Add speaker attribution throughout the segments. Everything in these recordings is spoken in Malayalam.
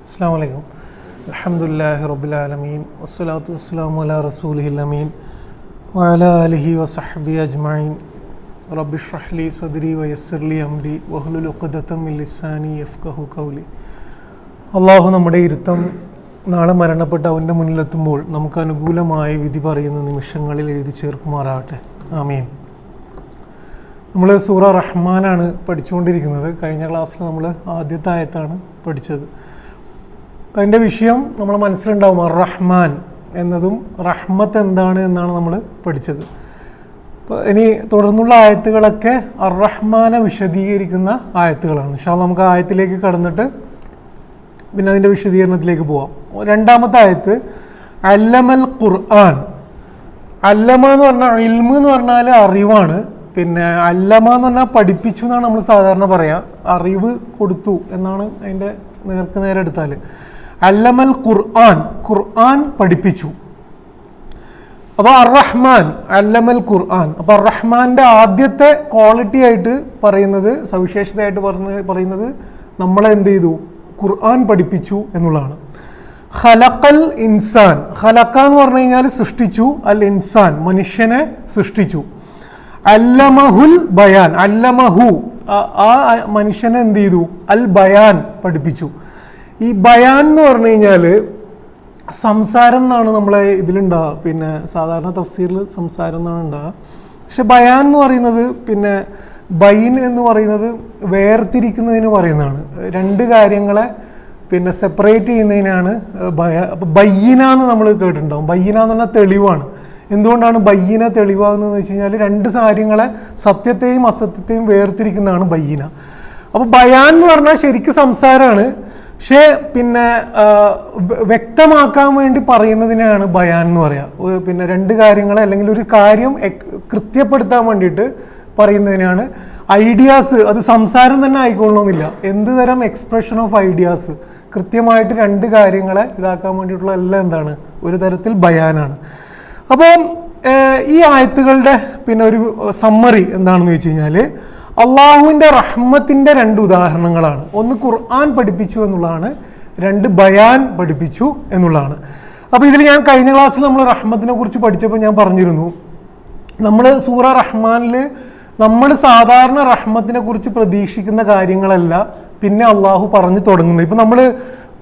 Speaker 1: അസ്സലാമു അലൈക്കും. അൽഹംദുലില്ലാഹി റബ്ബിൽ ആലമീൻ വസ്സലാത്തു വസ്സലാമു അലാ റസൂലിഹിൽ അമീൻ വഅലാ ആലിഹി വസഹ്ബിഹി അജ്മഈൻ. റബ്ബി ഇശ്റഹ് ലി സദ്രി വയസ്സിർ ലി അംരി വഹ്ലുൽ ഉഖ്ദതം മിൻ ലിസാനി യഫ്ഖഹു ഖൗലി. അള്ളാഹു നമ്മുടെ ഇരുത്തം നാളെ മരണപ്പെട്ട് അവൻ്റെ മുന്നിലെത്തുമ്പോൾ നമുക്ക് അനുകൂലമായ വിധി പറയുന്ന നിമിഷങ്ങളിൽ എഴുതി ചേർക്കുമാറാകട്ടെ. ആമീൻ. നമ്മൾ സൂറ റഹ്മാനാണ് പഠിച്ചുകൊണ്ടിരിക്കുന്നത്. കഴിഞ്ഞ ക്ലാസ്സിൽ നമ്മൾ ആദ്യത്തെ ആയത്താണ് പഠിച്ചത്. അതിൻ്റെ വിഷയം നമ്മൾ മനസ്സിലുണ്ടാവും. റഹ്മാൻ എന്നതും റഹ്മത്ത് എന്താണ് എന്നാണ് നമ്മൾ പഠിച്ചത്. അപ്പോൾ ഇനി തുടർന്നുള്ള ആയത്തുകളൊക്കെ റഹ്മാനെ വിശദീകരിക്കുന്ന ആയത്തുകളാണ്. ഇൻഷാ അല്ലാഹ് നമുക്ക് ആയത്തിലേക്ക് കടന്നിട്ട് പിന്നെ അതിൻ്റെ വിശദീകരണത്തിലേക്ക് പോവാം. രണ്ടാമത്തെ ആയത്ത് അല്ലമൽ ഖുർആൻ. അല്ലമ എന്ന് പറഞ്ഞാൽ ഇൽമ് എന്ന് പറഞ്ഞാൽ അറിവാണ്. പിന്നെ അല്ലമ എന്ന് പറഞ്ഞാൽ പഠിപ്പിച്ചു എന്നാണ് നമ്മൾ സാധാരണ പറയുക. അറിവ് കൊടുത്തു എന്നാണ് അതിൻ്റെ നേർക്ക് നേരെ എടുത്താൽ. അല്ലമൽ ഖുർആൻ, ഖുർആൻ പഠിപ്പിച്ചു. അപ്പോൾ റഹ്മാൻ അല്ലമൽ ഖുർആൻ. അപ്പോൾ റഹ്മാൻ്റെ ആദ്യത്തെ ക്വാളിറ്റി ആയിട്ട് പറയുന്നത്, സവിശേഷതയായിട്ട് പറയുന്നത് നമ്മളെ എന്ത് ചെയ്തു? ഖുർആൻ പഠിപ്പിച്ചു എന്നുള്ളതാണ്. ഖലഖൽ ഇൻസാൻ. ഖലഖ എന്ന് പറഞ്ഞു കഴിഞ്ഞാൽ സൃഷ്ടിച്ചു. അൽ ഇൻസാൻ മനുഷ്യനെ സൃഷ്ടിച്ചു. അല്ലമഹുൽ ബയാൻ. അല്ലമഹു ആ മനുഷ്യനെ എന്ത് ചെയ്തു? അൽ ബയാൻ പഠിപ്പിച്ചു. ഈ ബയാൻ എന്ന് പറഞ്ഞു കഴിഞ്ഞാൽ സംസാരം എന്നാണ് നമ്മളെ ഇതിലുണ്ടാവുക. പിന്നെ സാധാരണ തഫ്സീറിൽ സംസാരം എന്നാണ് ഉണ്ടാവുക. പക്ഷെ ബയാൻ എന്ന് പറയുന്നത്, പിന്നെ ബൈൻ എന്ന് പറയുന്നത് വേർതിരിക്കുന്നതിന് പറയുന്നതാണ്. രണ്ട് കാര്യങ്ങളെ പിന്നെ സെപ്പറേറ്റ് ചെയ്യുന്നതിനാണ് ബയ്യിന എന്ന് നമ്മൾ കേട്ടിട്ടുണ്ടാവും. ബയ്യിന എന്ന് പറഞ്ഞാൽ തെളിവാണ്. എന്തുകൊണ്ടാണ് ബയ്യിന തെളിവാകുന്നതെന്ന് വെച്ച് കഴിഞ്ഞാൽ രണ്ട് കാര്യങ്ങളെ, സത്യത്തെയും അസത്യത്തെയും വേർതിരിക്കുന്നതാണ് ബയ്യിന. അപ്പോൾ ബയാൻ എന്ന് പറഞ്ഞാൽ ശരിക്കും സംസാരമാണ്. പക്ഷേ പിന്നെ വ്യക്തമാക്കാൻ വേണ്ടി പറയുന്നതിനാണ് ബയാൻ എന്ന് പറയുക. പിന്നെ രണ്ട് കാര്യങ്ങളെ അല്ലെങ്കിൽ ഒരു കാര്യം കൃത്യപ്പെടുത്താൻ വേണ്ടിയിട്ട് പറയുന്നതിനാണ്. ഐഡിയാസ്, അത് സംസാരം തന്നെ ആയിക്കൊള്ളണമെന്നില്ല. എന്ത് തരം എക്സ്പ്രഷൻ ഓഫ് ഐഡിയാസ്, കൃത്യമായിട്ട് രണ്ട് കാര്യങ്ങളെ ഇതാക്കാൻ വേണ്ടിയിട്ടുള്ള എല്ലാം എന്താണ്? ഒരു തരത്തിൽ ബയാനാണ്. അപ്പോൾ ഈ ആയത്തുകളുടെ പിന്നെ ഒരു സമ്മറി എന്താണെന്ന് വെച്ച് കഴിഞ്ഞാൽ അള്ളാഹുവിൻ്റെ റഹ്മത്തിൻ്റെ രണ്ട് ഉദാഹരണങ്ങളാണ്. ഒന്ന് ഖുർആൻ പഠിപ്പിച്ചു എന്നുള്ളതാണ്, രണ്ട് ബയാൻ പഠിപ്പിച്ചു എന്നുള്ളതാണ്. അപ്പോൾ ഇതിൽ ഞാൻ കഴിഞ്ഞ ക്ലാസ്സിൽ നമ്മൾ റഹ്മത്തിനെ കുറിച്ച് പഠിച്ചപ്പോൾ ഞാൻ പറഞ്ഞിരുന്നു, നമ്മൾ സൂറ റഹ്മാനിൽ നമ്മൾ സാധാരണ റഹ്മത്തിനെ കുറിച്ച് പ്രതീക്ഷിക്കുന്ന കാര്യങ്ങളല്ല പിന്നെ അള്ളാഹു പറഞ്ഞു തുടങ്ങുന്നത്. ഇപ്പം നമ്മൾ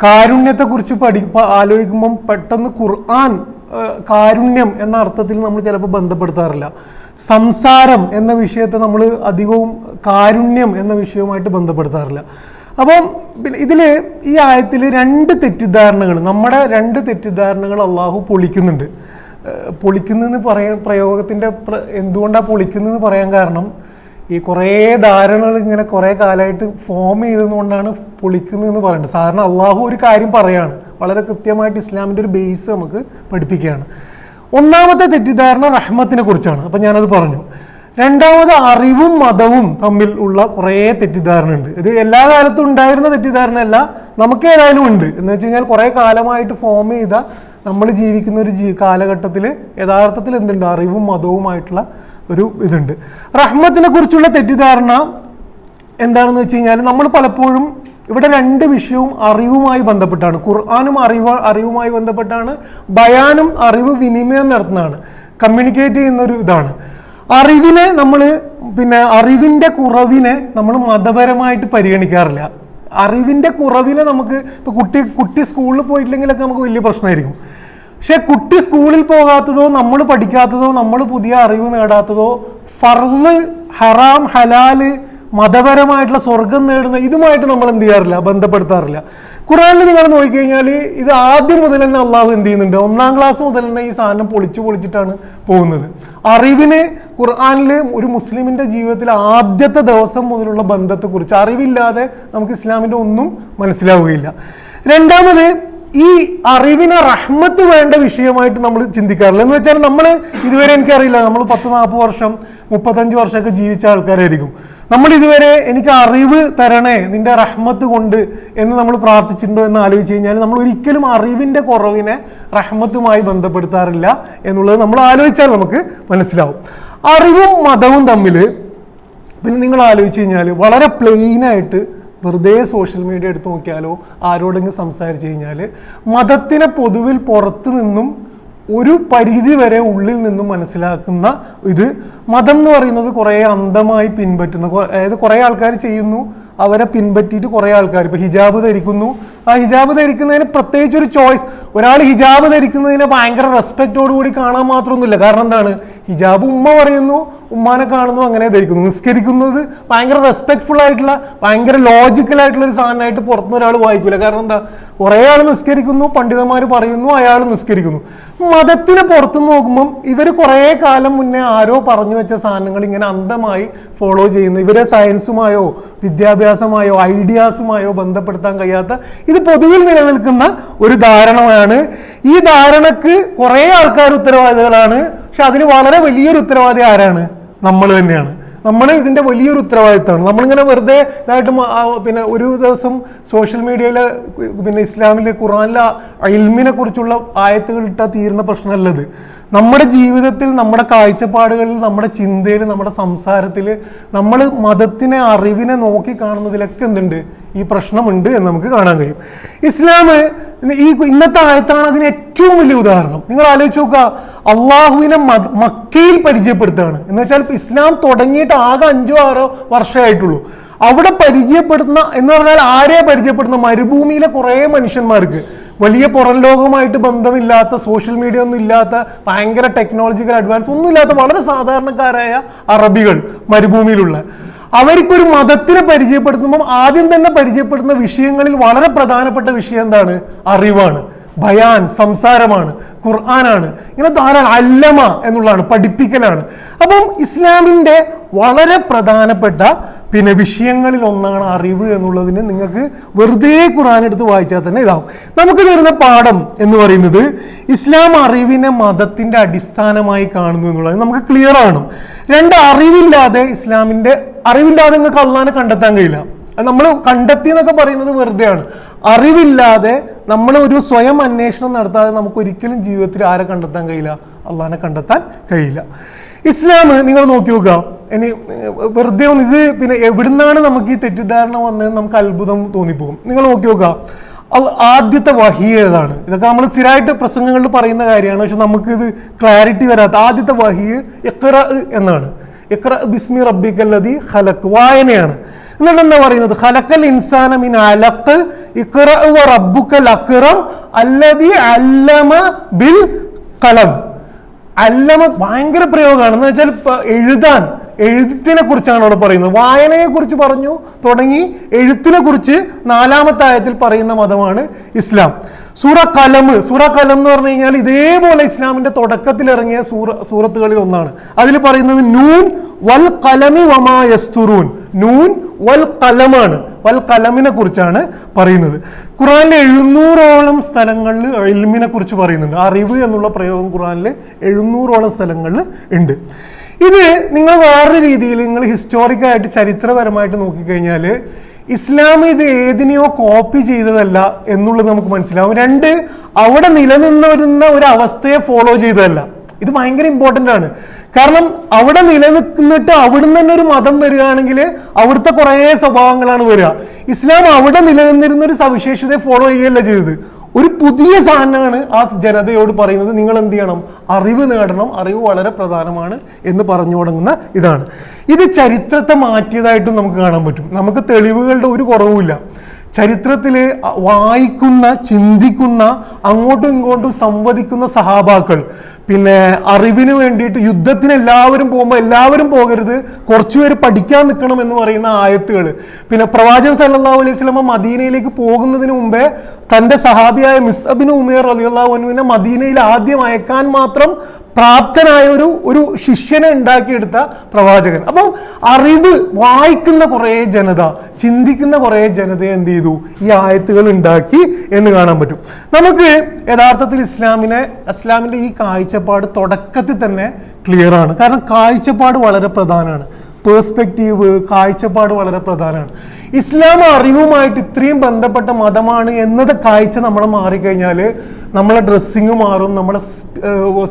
Speaker 1: കാരുണ്യത്തെക്കുറിച്ച് ആലോചിക്കുമ്പം പെട്ടെന്ന് ഖുർആൻ കാരുണ്യം എന്ന അർത്ഥത്തിൽ നമ്മൾ ചിലപ്പോൾ ബന്ധപ്പെടുത്താറില്ല. സംസാരം എന്ന വിഷയത്തെ നമ്മൾ അധികവും കാരുണ്യം എന്ന വിഷയവുമായിട്ട് ബന്ധപ്പെടുത്താറില്ല. അപ്പം പിന്നെ ഇതിൽ ഈ ആയത്തിൽ രണ്ട് തെറ്റിദ്ധാരണകൾ, നമ്മുടെ രണ്ട് തെറ്റിദ്ധാരണകൾ അള്ളാഹു പൊളിക്കുന്നുണ്ട്. പൊളിക്കുന്നതെന്ന് പ്രയോഗത്തിൻ്റെ എന്തുകൊണ്ടാണ് പൊളിക്കുന്നതെന്ന് പറയാൻ കാരണം, ഈ കുറേ ധാരണകൾ ഇങ്ങനെ കുറേ കാലമായിട്ട് ഫോം ചെയ്തതുകൊണ്ടാണ് പൊളിക്കുന്നതെന്ന് പറയുന്നത്. സാധാരണ അള്ളാഹു ഒരു കാര്യം പറയാണ്, വളരെ കൃത്യമായിട്ട് ഇസ്ലാമിൻ്റെ ഒരു ബേസ് നമുക്ക് പഠിപ്പിക്കുകയാണ്. ഒന്നാമത്തെ തെറ്റിദ്ധാരണ റഹ്മത്തിനെ കുറിച്ചാണ്. അപ്പം ഞാനത് പറഞ്ഞു. രണ്ടാമത് അറിവും മതവും തമ്മിൽ ഉള്ള കുറേ തെറ്റിദ്ധാരണ ഉണ്ട്. ഇത് എല്ലാ കാലത്തും ഉണ്ടായിരുന്ന തെറ്റിദ്ധാരണ അല്ല, നമുക്ക് ഏതായാലും ഉണ്ട്. എന്ന് വെച്ച് കഴിഞ്ഞാൽ കുറേ കാലമായിട്ട് ഫോം ചെയ്ത, നമ്മൾ ജീവിക്കുന്ന ഒരു കാലഘട്ടത്തിൽ യഥാർത്ഥത്തിൽ എന്തുണ്ട്? അറിവും മതവുമായിട്ടുള്ള ഒരു ഇതുണ്ട്. റഹ്മത്തിനെ കുറിച്ചുള്ള തെറ്റിദ്ധാരണ എന്താണെന്ന് വെച്ച് കഴിഞ്ഞാൽ, നമ്മൾ പലപ്പോഴും ഇവിടെ രണ്ട് വിഷയവും അറിവുമായി ബന്ധപ്പെട്ടാണ്. ഖുർആനും അറിവുമായി ബന്ധപ്പെട്ടാണ്, ബയാനും അറിവ് വിനിമയം നടത്തുന്നതാണ്, കമ്മ്യൂണിക്കേറ്റ് ചെയ്യുന്നൊരു ഇതാണ്. അറിവിനെ നമ്മൾ പിന്നെ അറിവിൻ്റെ കുറവിനെ നമ്മൾ മതപരമായിട്ട് പരിഗണിക്കാറില്ല. അറിവിൻ്റെ കുറവിനെ നമുക്ക് ഇപ്പോൾ കുട്ടി സ്കൂളിൽ പോയിട്ടില്ലെങ്കിലൊക്കെ നമുക്ക് വലിയ പ്രശ്നമായിരിക്കും. പക്ഷെ കുട്ടി സ്കൂളിൽ പോകാത്തതോ നമ്മൾ പഠിക്കാത്തതോ നമ്മൾ പുതിയ അറിവ് നേടാത്തതോ ഫർള്, ഹറാം, ഹലാല്, മതപരമായിട്ടുള്ള സ്വർഗം നേടുന്ന ഇതുമായിട്ട് നമ്മൾ എന്ത് ചെയ്യാറില്ല? ബന്ധപ്പെടുത്താറില്ല. ഖുർആനിൽ നിങ്ങൾ നോക്കിക്കഴിഞ്ഞാൽ ഇത് ആദ്യം മുതൽ തന്നെ അള്ളാഹു എന്ത് ചെയ്യുന്നുണ്ട്? 1-ാം ക്ലാസ് മുതൽ തന്നെ ഈ സാധനം പൊളിച്ചിട്ടാണ് പോകുന്നത്. അറിവിന് ഖുർആനിൽ ഒരു മുസ്ലിമിൻ്റെ ജീവിതത്തിൽ ആദ്യത്തെ ദിവസം മുതലുള്ള ബന്ധത്തെക്കുറിച്ച് അറിവില്ലാതെ നമുക്ക് ഇസ്ലാമിൻ്റെ ഒന്നും മനസ്സിലാവുകയില്ല. രണ്ടാമത്, ഈ അറിവിനെ റഹ്മത്ത് വേണ്ട വിഷയമായിട്ട് നമ്മൾ ചിന്തിക്കാറില്ല. എന്ന് വെച്ചാൽ നമ്മൾ ഇതുവരെ, എനിക്കറിയില്ല, നമ്മൾ 10-40 വർഷം 35 വർഷമൊക്കെ ജീവിച്ച ആൾക്കാരായിരിക്കും. നമ്മൾ ഇതുവരെ എനിക്ക് അറിവ് തരണേ നിന്റെ റഹ്മത്ത് കൊണ്ട് എന്ന് നമ്മൾ പ്രാർത്ഥിച്ചിട്ടുണ്ടോ എന്ന് ആലോചിച്ച് കഴിഞ്ഞാൽ നമ്മൾ ഒരിക്കലും അറിവിൻ്റെ കുറവിനെ റഹ്മത്തുമായി ബന്ധപ്പെടുത്താറില്ല എന്നുള്ളത് നമ്മൾ ആലോചിച്ചാൽ നമുക്ക് മനസ്സിലാവും. അറിവും മതവും തമ്മിൽ പിന്നെ നിങ്ങൾ ആലോചിച്ച് കഴിഞ്ഞാൽ വളരെ പ്ലെയിനായിട്ട് വെറുതെ സോഷ്യൽ മീഡിയ എടുത്ത് നോക്കിയാലോ ആരോടെങ്കിലും സംസാരിച്ചു കഴിഞ്ഞാൽ മതത്തിനെ പൊതുവിൽ പുറത്തു നിന്നും ഒരു പരിധി വരെ ഉള്ളിൽ നിന്നും മനസ്സിലാക്കുന്ന ഇത് മതം എന്ന് പറയുന്നത് കുറേ അന്ധമായി പിൻപറ്റുന്ന, അതായത് കുറേ ആൾക്കാർ ചെയ്യുന്നു, അവരെ പിൻപറ്റിയിട്ട് കുറേ ആൾക്കാർ ഇപ്പോൾ ഹിജാബ് ധരിക്കുന്നു. ആ ഹിജാബ് ധരിക്കുന്നതിന് പ്രത്യേകിച്ച് ഒരു ചോയ്സ്, ഒരാൾ ഹിജാബ് ധരിക്കുന്നതിനെ ഭയങ്കര റെസ്പെക്റ്റോടുകൂടി കാണാൻ മാത്രമൊന്നുമില്ല. കാരണം എന്താണ്, ഹിജാബ് ഉമ്മ പറയുന്നു, ഉമ്മാനെ കാണുന്നു, അങ്ങനെ ധരിക്കുന്നു. നിസ്കരിക്കുന്നത് ഭയങ്കര റെസ്പെക്ട്ഫുൾ ആയിട്ടുള്ള ഭയങ്കര ലോജിക്കലായിട്ടുള്ള ഒരു സാധനമായിട്ട് പുറത്തുനിന്ന് ഒരാൾ വായിക്കില്ല. കാരണം എന്താ, കുറേ ആൾ നിസ്കരിക്കുന്നു, പണ്ഡിതന്മാർ പറയുന്നു, അയാൾ നിസ്കരിക്കുന്നു. മതത്തിന് പുറത്തുനിന്ന് നോക്കുമ്പം ഇവർ കുറേ കാലം മുന്നേ ആരോ പറഞ്ഞു വെച്ച സാധനങ്ങൾ ഇങ്ങനെ അന്ധമായി ഫോളോ ചെയ്യുന്നു. ഇവരെ സയൻസുമായോ വിദ്യാഭ്യാസമായോ ഐഡിയാസുമായോ ബന്ധപ്പെടുത്താൻ കഴിയാത്ത ഇത് പൊതുവിൽ നിലനിൽക്കുന്ന ഒരു ധാരണയാണ്. ഈ ധാരണക്ക് കുറേ ആൾക്കാർ ഉത്തരവാദികളാണ്. പക്ഷെ അതിന് വളരെ വലിയൊരു ഉത്തരവാദി ആരാണ്? നമ്മൾ തന്നെയാണ്. നമ്മൾ ഇതിൻ്റെ വലിയൊരു ഉത്തരവാദിത്തമാണ്. നമ്മളിങ്ങനെ വെറുതെ ഇതായിട്ട് പിന്നെ ഒരു ദിവസം സോഷ്യൽ മീഡിയയിൽ പിന്നെ ഇസ്ലാമിലെ ഖുർആനിലെ ഇൽമിനെ കുറിച്ചുള്ള ആയത്തുകൾ ഇട്ടാൽ തീരുന്ന പ്രശ്നമല്ലത്. നമ്മുടെ ജീവിതത്തിൽ, നമ്മുടെ കാഴ്ചപ്പാടുകളിൽ, നമ്മുടെ ചിന്തയിൽ, നമ്മുടെ സംസാരത്തിൽ നമ്മൾ മതത്തിനെ, അറിവിനെ നോക്കി കാണുന്നതിലൊക്കെ എന്തുണ്ട്, ഈ പ്രശ്നമുണ്ട് എന്ന് നമുക്ക് കാണാൻ കഴിയും. ഇസ്ലാം ഈ ഇന്നത്തെ ആയത്താണ് അതിന് ഏറ്റവും വലിയ ഉദാഹരണം. നിങ്ങൾ ആലോചിച്ച് നോക്കുക, അള്ളാഹുവിനെ മക്കയിൽ പരിചയപ്പെടുത്തുകയാണ്. എന്ന് വെച്ചാൽ ഇസ്ലാം തുടങ്ങിയിട്ട് ആകെ 5-6 വർഷമായിട്ടുള്ളൂ. അവിടെ പരിചയപ്പെടുത്തുന്ന എന്ന് പറഞ്ഞാൽ ആരെ പരിചയപ്പെടുത്തുന്ന, മരുഭൂമിയിലെ കുറേ മനുഷ്യന്മാർക്ക്, വലിയ പുറം ലോകവുമായിട്ട് ബന്ധമില്ലാത്ത, സോഷ്യൽ മീഡിയ ഒന്നും ഇല്ലാത്ത, ഭയങ്കര ടെക്നോളജിക്കൽ അഡ്വാൻസ് ഒന്നും ഇല്ലാത്ത വളരെ സാധാരണക്കാരായ അറബികൾ മരുഭൂമിയിലുള്ള, അവർക്കൊരു മതത്തിനെ പരിചയപ്പെടുത്തുമ്പം ആദ്യം തന്നെ പരിചയപ്പെടുന്ന വിഷയങ്ങളിൽ വളരെ പ്രധാനപ്പെട്ട വിഷയം എന്താണ്? അറിവാണ്, ബയാൻ, സംസാരമാണ്, ഖുർആനാണ്. ഇങ്ങനെ ധാരാളം അല്ലമ എന്നുള്ളതാണ്, പഠിപ്പിക്കലാണ്. അപ്പം ഇസ്ലാമിൻ്റെ വളരെ പ്രധാനപ്പെട്ട പിന്നെ വിഷയങ്ങളിൽ ഒന്നാണ് അറിവ് എന്നുള്ളതിന് നിങ്ങൾക്ക് വെറുതെ ഖുർആൻ എടുത്ത് വായിച്ചാൽ തന്നെ ഇതാവും. നമുക്ക് തരുന്ന പാഠം എന്ന് പറയുന്നത് ഇസ്ലാം അറിവിനെ മതത്തിൻ്റെ അടിസ്ഥാനമായി കാണുന്നു എന്നുള്ളത് നമുക്ക് ക്ലിയർ ആണ്. അറിവില്ലാതെ ഇസ്ലാമിൻ്റെ അറിവില്ലാതെ നിങ്ങൾക്ക് അള്ളാനെ കണ്ടെത്താൻ കഴിയില്ല. നമ്മൾ കണ്ടെത്തി എന്നൊക്കെ പറയുന്നത് വെറുതെയാണ്. അറിവില്ലാതെ നമ്മൾ ഒരു സ്വയം അന്വേഷണം നടത്താതെ നമുക്ക് ഒരിക്കലും ജീവിതത്തിൽ ആരെ കണ്ടെത്താൻ കഴിയില്ല? അള്ളാനെ കണ്ടെത്താൻ കഴിയില്ല. ഇസ്ലാം നിങ്ങൾ നോക്കി നോക്കുക. ഇനി വെറുതെ ഒന്ന് ഇത് പിന്നെ എവിടുന്നാണ് നമുക്ക് ഈ തെറ്റിദ്ധാരണ വന്നതെന്ന് നമുക്ക് അത്ഭുതം തോന്നിപ്പോകും. നിങ്ങൾ നോക്കി നോക്കുക, ആദ്യത്തെ വഹി ഏതാണ്? ഇതൊക്കെ നമ്മൾ സ്ഥിരമായിട്ട് പ്രസംഗങ്ങളിൽ പറയുന്ന കാര്യമാണ്, പക്ഷെ നമുക്കിത് ക്ലാരിറ്റി വരാത്ത ആദ്യത്തെ വഹി ഇഖ്റ എന്നാണ്. ഇഖ്റ ബിസ്മി റബ്ബിക്കല്ലദീ ഖലഖ്, വായനയാണ്. എന്നിട്ട് എന്താ പറയുന്നത്? ഖലഖൽ ഇൻസാന മിൻ അലഖ് ഇഖ്റ വ റബ്ബുക്കൽ അക്റം അല്ലദീ അല്ലമ ബിൽ ഖലം. അല്ലമ ഭയങ്കര പ്രയോഗമാണ്. എന്ന് വെച്ചാൽ എഴുത്തിനെ കുറിച്ചാണ് അവിടെ പറയുന്നത്. വായനയെ കുറിച്ച് പറഞ്ഞു തുടങ്ങി, എഴുത്തിനെ കുറിച്ച് 4-ാമത്തെ ആയത്തിൽ പറയുന്ന മതമാണ് ഇസ്ലാം. സൂറ കലം എന്ന് പറഞ്ഞു കഴിഞ്ഞാൽ ഇതേപോലെ ഇസ്ലാമിന്റെ തുടക്കത്തിൽ ഇറങ്ങിയ സൂറത്തുകളിൽ ഒന്നാണ്. അതിൽ പറയുന്നത് നൂൻ വൽ കലമി വമാ യസ്തുറൂൻ. നൂൻ വൽ കലമാണ്, വൽ കലമിനെ കുറിച്ചാണ് പറയുന്നത്. ഖുർആനിലെ 700ഓളം സ്ഥലങ്ങളിൽ ഇൽമിനെ കുറിച്ച് പറയുന്നുണ്ട്. അറിവ് എന്നുള്ള പ്രയോഗം ഖുർആനിലെ 700ഓളം സ്ഥലങ്ങളിൽ ഉണ്ട്. ഇത് നിങ്ങൾ വേറൊരു രീതിയിൽ നിങ്ങൾ ഹിസ്റ്റോറിക്കായിട്ട് ചരിത്രപരമായിട്ട് നോക്കിക്കഴിഞ്ഞാൽ ഇസ്ലാം ഇത് ഏതിനെയോ കോപ്പി ചെയ്തതല്ല എന്നുള്ളത് നമുക്ക് മനസ്സിലാവും. 2, അവിടെ നിലനിന്നിരുന്ന ഒരു അവസ്ഥയെ ഫോളോ ചെയ്തതല്ല. ഇത് ഭയങ്കര ഇമ്പോർട്ടൻ്റ് ആണ്. കാരണം അവിടെ നിലനിൽക്കുന്നിട്ട് അവിടുന്ന് തന്നെ ഒരു മതം വരികയാണെങ്കിൽ അവിടുത്തെ കുറേ സ്വഭാവങ്ങളാണ് വരിക. ഇസ്ലാം അവിടെ നിലനിന്നിരുന്ന ഒരു സവിശേഷതയെ ഫോളോ ചെയ്യുകയല്ല ചെയ്തത്. ഒരു പുതിയ സാധനമാണ് ആ ജനതയോട് പറയുന്നത്, നിങ്ങൾ എന്ത് ചെയ്യണം? അറിവ് നേടണം, അറിവ് വളരെ പ്രധാനമാണ് എന്ന് പറഞ്ഞു തുടങ്ങുന്ന ഇതാണ്. ഇത് ചരിത്രത്തെ മാറ്റിയതായിട്ടും നമുക്ക് കാണാൻ പറ്റും. നമുക്ക് തെളിവുകളുടെ ഒരു കുറവുമില്ല. ചരിത്രത്തിൽ വായിക്കുന്ന, ചിന്തിക്കുന്ന, അങ്ങോട്ടും ഇങ്ങോട്ടും സംവദിക്കുന്ന സഹാബാക്കൾ, പിന്നെ അറിവിന് വേണ്ടിയിട്ട് യുദ്ധത്തിന് എല്ലാവരും പോകുമ്പോൾ എല്ലാവരും പോകരുത്, കുറച്ചുപേര് പഠിക്കാൻ നിൽക്കണം എന്ന് പറയുന്ന ആയത്തുകൾ, പിന്നെ പ്രവാചകൻ സല്ലല്ലാഹു അലൈഹി വസല്ലം മദീനയിലേക്ക് പോകുന്നതിന് മുമ്പേ തൻ്റെ സഹാബിയായ മുസ്അബ് ബിൻ ഉമൈർ റളിയല്ലാഹു അൻഹുവിനെ മദീനയിൽ ആദ്യം അയക്കാൻ മാത്രം പ്രാപ്തനായ ഒരു ശിഷ്യനെ ഉണ്ടാക്കിയെടുത്ത പ്രവാചകൻ. അപ്പം അറിവ് വായിക്കുന്ന കുറേ ജനത, ചിന്തിക്കുന്ന കുറേ ജനതയെ എന്ത് ചെയ്തു? ഈ ആയത്തുകൾ ഉണ്ടാക്കി എന്ന് കാണാൻ പറ്റും. നമുക്ക് യഥാർത്ഥത്തിൽ ഇസ്ലാമിൻ്റെ ഈ കാഴ്ചപ്പാട് തുടക്കത്തിൽ തന്നെ ക്ലിയർ ആണ്. കാരണം കാഴ്ചപ്പാട് വളരെ പ്രധാനമാണ്. പേഴ്സ്പെക്റ്റീവ്, കാഴ്ചപ്പാട് വളരെ പ്രധാനമാണ്. ഇസ്ലാം അറിവുമായിട്ട് ഇത്രയും ബന്ധപ്പെട്ട മതമാണ് എന്നത് കാഴ്ച നമ്മൾ മാറിക്കഴിഞ്ഞാൽ നമ്മളെ ഡ്രസ്സിങ് മാറും, നമ്മുടെ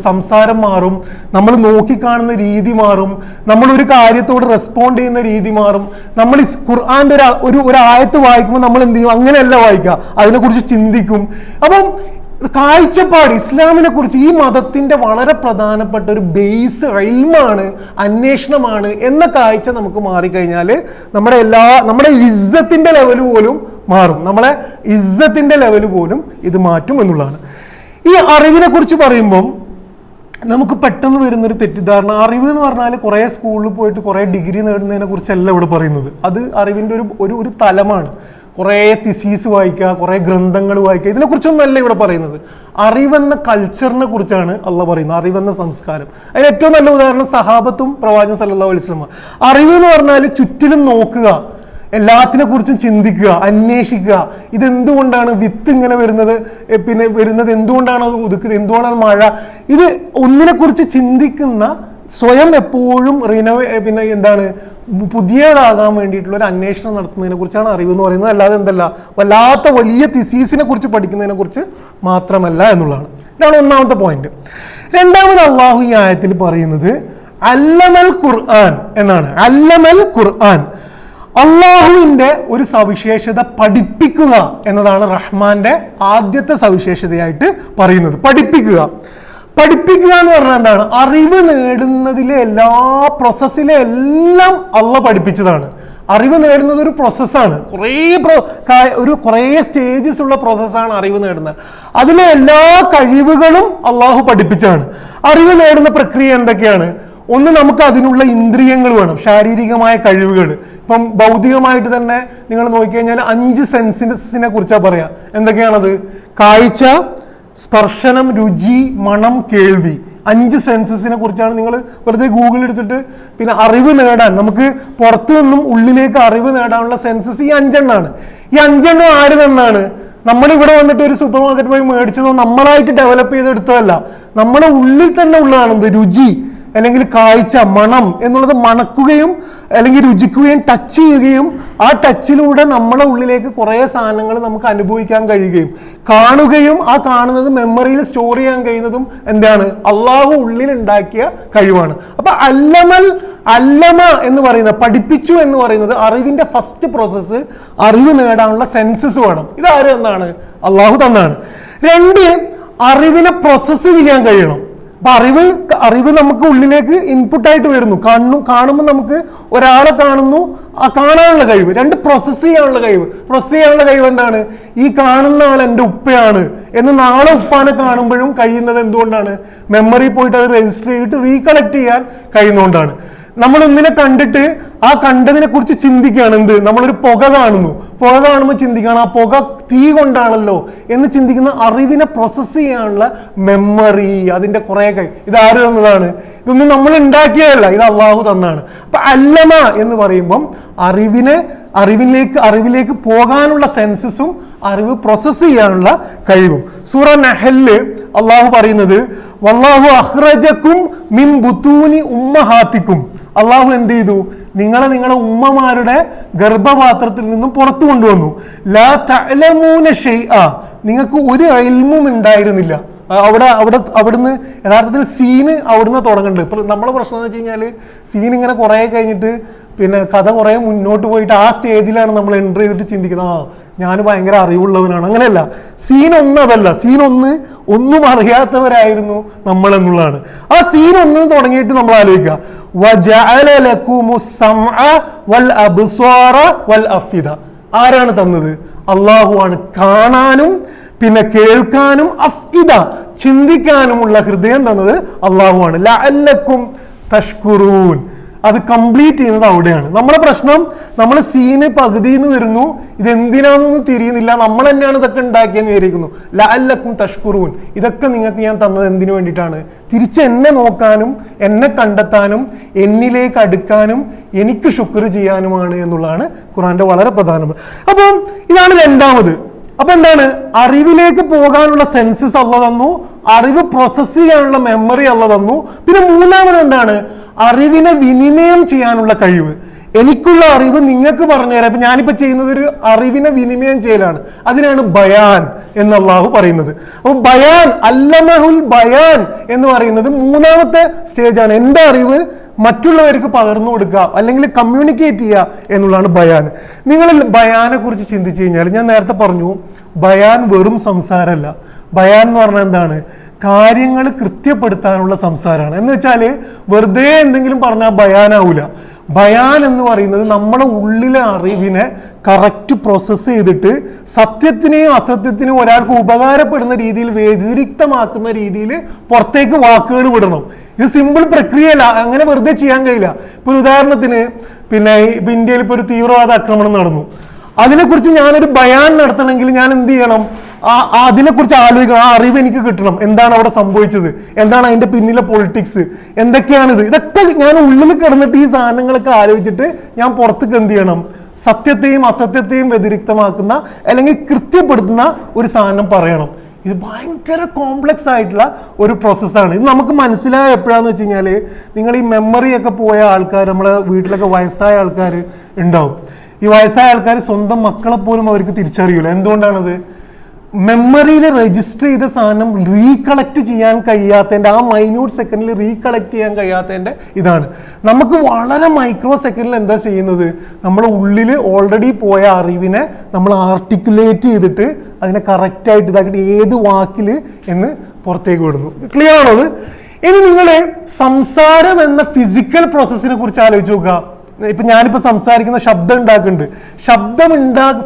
Speaker 1: സംസാരം മാറും, നമ്മൾ നോക്കിക്കാണുന്ന രീതി മാറും, നമ്മളൊരു കാര്യത്തോട് റെസ്പോണ്ട് ചെയ്യുന്ന രീതി മാറും. നമ്മൾ ഖുർആന്റെ ഒരു ആയത്ത് വായിക്കുമ്പോൾ നമ്മൾ എന്ത് ചെയ്യും? അങ്ങനെയല്ല വായിക്കുക, അതിനെക്കുറിച്ച് ചിന്തിക്കും. അപ്പം കാഴ്ചപ്പാട് ഇസ്ലാമിനെ കുറിച്ച്, ഈ മതത്തിന്റെ വളരെ പ്രധാനപ്പെട്ട ഒരു ബേസ് ഇൽമാണ്, അന്വേഷണമാണ് എന്ന കാഴ്ച നമുക്ക് മാറിക്കഴിഞ്ഞാൽ നമ്മുടെ ഇസ്സത്തിന്റെ ലെവൽ പോലും മാറും. നമ്മളെ ഇസ്സത്തിന്റെ ലെവൽ പോലും ഇത് മാറ്റും എന്നുള്ളതാണ്. ഈ അറിവിനെ കുറിച്ച് പറയുമ്പം നമുക്ക് പെട്ടെന്ന് വരുന്നൊരു തെറ്റിദ്ധാരണ, അറിവ് എന്ന് പറഞ്ഞാൽ കുറേ സ്കൂളിൽ പോയിട്ട് കുറേ ഡിഗ്രി നേടുന്നതിനെ കുറിച്ചല്ല ഇവിടെ പറയുന്നത്. അത് അറിവിൻ്റെ ഒരു തലമാണ്. കുറേ തിസീസ് വായിക്കുക, കുറേ ഗ്രന്ഥങ്ങൾ വായിക്കുക, ഇതിനെക്കുറിച്ചൊന്നല്ല ഇവിടെ പറയുന്നത്. അറിവെന്ന കൾച്ചറിനെ കുറിച്ചാണ് അള്ളാഹ് പറയുന്നത്, അറിവെന്ന സംസ്കാരം. അതിന് ഏറ്റവും നല്ല ഉദാഹരണം സഹാബത്തും പ്രവാചകൻ സല്ലല്ലാഹു അലൈഹി വസല്ലം. അറിവ് എന്ന് പറഞ്ഞാൽ ചുറ്റിലും നോക്കുക, എല്ലാത്തിനെ കുറിച്ചും ചിന്തിക്കുക, അന്വേഷിക്കുക. ഇതെന്തുകൊണ്ടാണ് വിത്ത് ഇങ്ങനെ വരുന്നത്, പിന്നെ വരുന്നത് എന്തുകൊണ്ടാണ് അത് ഉതുക്കുന്നത്, എന്തുകൊണ്ടാണ് മഴ, ഇത് ഒന്നിനെക്കുറിച്ച് ചിന്തിക്കുന്ന, സ്വയം എപ്പോഴും പുതിയതാകാൻ വേണ്ടിയിട്ടുള്ള ഒരു അന്വേഷണം നടത്തുന്നതിനെ കുറിച്ചാണ് അറിവ് എന്ന് പറയുന്നത്. അല്ലാതെ എന്തല്ല വല്ലാത്ത വലിയ തിസീസിനെ കുറിച്ച് പഠിക്കുന്നതിനെ കുറിച്ച് മാത്രമല്ല എന്നുള്ളതാണ്. ഇതാണ് ഒന്നാമത്തെ പോയിന്റ്. രണ്ടാമത് അള്ളാഹു ഈ ആയത്തിൽ പറയുന്നത് അല്ലമൽ ഖുർആൻ എന്നാണ്. അല്ലമൽ ഖുർആൻ, അള്ളാഹുവിന്റെ ഒരു സവിശേഷത പഠിപ്പിക്കുക എന്നതാണ് റഹ്മാന്റെ ആദ്യത്തെ സവിശേഷതയായിട്ട് പറയുന്നത്. പഠിപ്പിക്കുക എന്ന് പറഞ്ഞാൽ എന്താണ്? അറിവ് നേടുന്നതിലെ എല്ലാ പ്രോസസ്സിലെ എല്ലാം അള്ളാഹ് പഠിപ്പിച്ചതാണ്. അറിവ് നേടുന്നത് ഒരു പ്രോസസ്സാണ്, കുറേ സ്റ്റേജസ് ഉള്ള പ്രോസസ്സാണ് അറിവ് നേടുന്നത്. അതിലെ എല്ലാ കഴിവുകളും അള്ളാഹു പഠിപ്പിച്ചാണ്. അറിവ് നേടുന്ന പ്രക്രിയ എന്തൊക്കെയാണ്? ഒന്ന്, നമുക്ക് അതിനുള്ള ഇന്ദ്രിയങ്ങൾ വേണം, ശാരീരികമായ കഴിവുകൾ. ഇപ്പം ഭൗതികമായിട്ട് തന്നെ നിങ്ങൾ നോക്കിക്കഴിഞ്ഞാൽ 5 സെൻസിനെ കുറിച്ചാണ് പറയാ. എന്തൊക്കെയാണത്? കാഴ്ച, സ്പർശനം, രുചി, മണം, കേൾവി. 5 സെൻസസിനെ കുറിച്ചാണ് നിങ്ങൾ വെറുതെ ഗൂഗിൾ എടുത്തിട്ട്. പിന്നെ അറിവ് നേടാൻ, നമുക്ക് പുറത്തു നിന്നും ഉള്ളിലേക്ക് അറിവ് നേടാനുള്ള സെൻസസ് ഈ 5 എണ്ണമാണ്. ഈ 5 എണ്ണം ആര് തന്നാണ്? നമ്മളിവിടെ വന്നിട്ട് ഒരു സൂപ്പർ മാർക്കറ്റ് പോയി മേടിച്ചതോ നമ്മളായിട്ട് ഡെവലപ്പ് ചെയ്തെടുത്തതല്ല. നമ്മുടെ ഉള്ളിൽ തന്നെ ഉള്ളതാണെന്ത്? രുചി അല്ലെങ്കിൽ കാഴ്ച, മണം എന്നുള്ളത്. മണക്കുകയും അല്ലെങ്കിൽ രുചിക്കുകയും ടച്ച് ചെയ്യുകയും ആ ടച്ചിലൂടെ നമ്മളെ ഉള്ളിലേക്ക് കുറേ സാധനങ്ങൾ നമുക്ക് അനുഭവിക്കാൻ കഴിയുകയും, കാണുകയും ആ കാണുന്നത് മെമ്മറിയിൽ സ്റ്റോർ ചെയ്യാൻ കഴിയുന്നതും എന്താണ്? അള്ളാഹു ഉള്ളിൽ ഉണ്ടാക്കിയ കഴിവാണ്. അപ്പൊ അല്ലമ എന്ന് പറയുന്നത്, പഠിപ്പിച്ചു എന്ന് പറയുന്നത് അറിവിന്റെ ഫസ്റ്റ് പ്രോസസ്സ്. അറിവ് നേടാനുള്ള സെൻസസ് വേണം. ഇതാര് തന്നാണ്? അള്ളാഹു തന്നാണ്. 2, അറിവിനെ പ്രോസസ്സ് ചെയ്യാൻ കഴിയണം. അപ്പൊ അറിവ് നമുക്ക് ഉള്ളിലേക്ക് ഇൻപുട്ടായിട്ട് വരുന്നു. കാണുമ്പോൾ നമുക്ക് ഒരാളെ കാണുന്നു, ആ കാണാനുള്ള കഴിവ്. 2, പ്രോസസ്സ് ചെയ്യാനുള്ള കഴിവ്. പ്രോസസ്സ് ചെയ്യാനുള്ള കഴിവ് എന്താണ്? ഈ കാണുന്ന ആൾ എൻ്റെ ഉപ്പയാണ് എന്ന് നാളെ ഉപ്പാനെ കാണുമ്പോഴും കഴിയുന്നത് എന്തുകൊണ്ടാണ്? മെമ്മറി പോയിട്ട് അത് രജിസ്റ്റർ ചെയ്തിട്ട് റീകളക്ട് ചെയ്യാൻ കഴിയുന്നതുകൊണ്ടാണ്. നമ്മൾ ഒന്നിനെ കണ്ടിട്ട് ആ കണ്ടതിനെ കുറിച്ച് ചിന്തിക്കുകയാണ്. എന്ത്? നമ്മളൊരു പുക കാണുമ്പോൾ ചിന്തിക്കുകയാണ് ആ പുക തീ കൊണ്ടാണല്ലോ എന്ന് ചിന്തിക്കുന്ന അറിവിനെ പ്രോസസ്സ് ചെയ്യാനുള്ള മെമ്മറി, അതിന്റെ കുറെ ഇതാര് തന്നതാണ്? ഇതൊന്നും നമ്മൾ ഉണ്ടാക്കിയതല്ല, ഇത് അള്ളാഹു തന്നാണ്. അപ്പൊ അല്ലമ എന്ന് പറയുമ്പം അറിവിലേക്ക് പോകാനുള്ള സെൻസസും അറിവ് പ്രോസസ്സ് ചെയ്യാനുള്ള കഴിവും. സൂറ നഹലില് അള്ളാഹു പറയുന്നത് വല്ലാഹു അഖ്റജകും മിൻ ബുതൂനി ഉമ്മഹാത്തിക്കും. അള്ളാഹു എന്ത് ചെയ്തു? നിങ്ങളെ ഉമ്മമാരുടെ ഗർഭപാത്രത്തിൽ നിന്നും പുറത്തു കൊണ്ടുവന്നു. ലാ തഅലമൂന ഷൈഅ, നിങ്ങൾക്ക് ഒരു ഇൽമും ഉണ്ടായിരുന്നില്ല. അവിടുന്ന് യഥാർത്ഥത്തിൽ സീന് അവിടുന്ന് തുടങ്ങുന്നുണ്ട്. ഇപ്പൊ നമ്മളെ പ്രശ്നം എന്ന് വെച്ച് കഴിഞ്ഞാല് സീൻ ഇങ്ങനെ കുറെ കഴിഞ്ഞിട്ട് പിന്നെ കഥ കുറെ മുന്നോട്ട് പോയിട്ട് ആ സ്റ്റേജിലാണ് നമ്മൾ എൻ്റർ ചെയ്തിട്ട് ചിന്തിക്കുന്നത് ഞാൻ ഭയങ്കര അറിവുള്ളവനാണ്. അങ്ങനെയല്ല. സീൻ 1 അതല്ല. സീൻ 1 ഒന്നും അറിയാത്തവരായിരുന്നു നമ്മൾ എന്നുള്ളതാണ്. ആ സീൻ 1 തുടങ്ങിയിട്ട് നമ്മൾ ആലോചിക്കുക. വജഅല ലകുമുസ് സമഅ വൽ അബ്സാറ വൽ അഫിദ. ആരാണ് തന്നത്? അല്ലാഹുവാണ്. കാണാനും പിന്നെ കേൾക്കാനും അഫ്ഇദ ചിന്തിക്കാനുമുള്ള ഹൃദയം തന്നത് അല്ലാഹുവാണ്. ലഅല്ലക്കും തഷ്കുറൂൻ. അത് കംപ്ലീറ്റ് ചെയ്യുന്നത് അവിടെയാണ്. നമ്മുടെ പ്രശ്നം, നമ്മൾ സീന് പകുതിന്ന് വരുന്നു, ഇതെന്തിനാണെന്ന് തിരിയുന്നില്ല, നമ്മൾ തന്നെയാണ് ഇതൊക്കെ ഉണ്ടാക്കിയെന്ന് വിചാരിക്കുന്നു. ലഅല്ലക്കും തഷ്കുറൂൻ. ഇതൊക്കെ നിങ്ങൾക്ക് ഞാൻ തന്നത് എന്തിനു വേണ്ടിയിട്ടാണ്? തിരിച്ച് എന്നെ നോക്കാനും എന്നെ കണ്ടെത്താനും എന്നിലേക്ക് അടുക്കാനും എനിക്ക് ശുക്ർ ചെയ്യാനുമാണ് എന്നുള്ളതാണ് ഖുർആന്റെ വളരെ പ്രധാനപ്പെട്ട. അപ്പം ഇതാണ് രണ്ടാമത്. അപ്പൊ എന്താണ്? അറിവിലേക്ക് പോകാനുള്ള സെൻസസ് അള്ളാഹ് തന്നു, അറിവ് പ്രോസസ് ചെയ്യാനുള്ള മെമ്മറി അള്ളാഹ് തന്നു. പിന്നെ മൂന്നാമത് എന്താണ്? അറിവിനെ വിനിമയം ചെയ്യാനുള്ള കഴിവ്. എനിക്കുള്ള അറിവ് നിങ്ങൾക്ക് പറഞ്ഞുതരാം. ഇപ്പൊ ഞാനിപ്പോ ചെയ്യുന്നത് ഒരു അറിവിനെ വിനിമയം ചെയ്യലാണ്. അതിനാണ് ബയാൻ എന്ന് അള്ളാഹു പറയുന്നത്. അപ്പൊ ബയാൻ, അല്ലമഹുൽ ബയാൻ എന്ന് പറയുന്നത് മൂന്നാമത്തെ സ്റ്റേജാണ്. എൻ്റെ അറിവ് മറ്റുള്ളവർക്ക് പകർന്നു കൊടുക്കുക അല്ലെങ്കിൽ കമ്മ്യൂണിക്കേറ്റ് ചെയ്യുക എന്നുള്ളതാണ് ബയാൻ. നിങ്ങൾ ബയാനെ കുറിച്ച് ചിന്തിച്ചു കഴിഞ്ഞാൽ, ഞാൻ നേരത്തെ പറഞ്ഞു ബയാൻ വെറും സംസാരമല്ല. ബയാൻ എന്ന് പറഞ്ഞാൽ എന്താണ്? കാര്യങ്ങൾ കൃത്യപ്പെടുത്താനുള്ള സംസാരമാണ്. എന്ന് വെച്ചാൽ വെറുതെ എന്തെങ്കിലും പറഞ്ഞാൽ ബയാനാവൂല. ബയാൻ എന്ന് പറയുന്നത് നമ്മുടെ ഉള്ളിലെ അറിവിനെ കറക്റ്റ് പ്രോസസ്സ് ചെയ്തിട്ട് സത്യത്തിനെയും അസത്യത്തിനെയും ഒരാൾക്ക് ഉപകാരപ്പെടുന്ന രീതിയിൽ വ്യതിരിക്തമാക്കുന്ന രീതിയിൽ പുറത്തേക്ക് വാക്കുകൾ വിടണം. ഇത് സിമ്പിൾ പ്രക്രിയയല്ല, അങ്ങനെ വെറുതെ ചെയ്യാൻ കഴിയില്ല. ഇപ്പൊ ഉദാഹരണത്തിന് ഇന്ത്യയിൽ ഇപ്പോൾ ഒരു തീവ്രവാദ ആക്രമണം നടന്നു. അതിനെക്കുറിച്ച് ഞാനൊരു ബയാൻ നടത്തണമെങ്കിൽ ഞാൻ എന്ത് ചെയ്യണം? അതിനെക്കുറിച്ച് ആലോചിക്കണം. ആ അറിവ് എനിക്ക് കിട്ടണം. എന്താണ് അവിടെ സംഭവിച്ചത്, എന്താണ് അതിന്റെ പിന്നിലെ പൊളിറ്റിക്സ്, എന്തൊക്കെയാണിത്, ഇതൊക്കെ ഞാൻ ഉള്ളിൽ കിടന്നിട്ട് ഈ സാധനങ്ങളൊക്കെ ആലോചിച്ചിട്ട് ഞാൻ പുറത്തേക്ക് എന്ത് ചെയ്യണം? സത്യത്തെയും അസത്യത്തെയും വ്യതിരിക്തമാക്കുന്ന അല്ലെങ്കിൽ കൃത്യപ്പെടുത്തുന്ന ഒരു സാധനം പറയണം. ഇത് ഭയങ്കര കോംപ്ലക്സ് ആയിട്ടുള്ള ഒരു പ്രോസസ്സാണ്. ഇത് നമുക്ക് മനസ്സിലായ എപ്പോഴാന്ന് വെച്ച് കഴിഞ്ഞാൽ, നിങ്ങൾ ഈ മെമ്മറിയൊക്കെ പോയ ആൾക്കാർ, നമ്മളെ വീട്ടിലൊക്കെ വയസ്സായ ആൾക്കാർ ഉണ്ടാവും. ഈ വയസ്സായ ആൾക്കാർ സ്വന്തം മക്കളെ പോലും അവർക്ക് തിരിച്ചറിയില്ല. എന്തുകൊണ്ടാണത്? മെമ്മറിയിൽ രജിസ്റ്റർ ചെയ്ത സാധനം റീകളക്ട് ചെയ്യാൻ കഴിയാത്തതിൻ്റെ, ആ മൈന്യൂട്ട് സെക്കൻഡിൽ റീകളക്ട് ചെയ്യാൻ കഴിയാത്തതിൻ്റെ ഇതാണ്. നമുക്ക് വളരെ മൈക്രോ സെക്കൻഡിൽ എന്താ ചെയ്യുന്നത്? നമ്മുടെ ഉള്ളിൽ ഓൾറെഡി പോയ അറിവിനെ നമ്മൾ ആർട്ടിക്കുലേറ്റ് ചെയ്തിട്ട് അതിനെ കറക്റ്റായിട്ട് ഇതാക്കിയിട്ട് ഏത് വാക്കിൽ എന്ന് പുറത്തേക്ക് വിടുന്നു. ക്ലിയർ ആണോ അത്? ഇനി നിങ്ങൾ സംസാരം എന്ന ഫിസിക്കൽ പ്രോസസ്സിനെ കുറിച്ച് ആലോചിച്ച് നോക്കുക. ഇപ്പൊ ഞാനിപ്പോ സംസാരിക്കുന്ന ശബ്ദം ഉണ്ടാക്കുന്നുണ്ട്.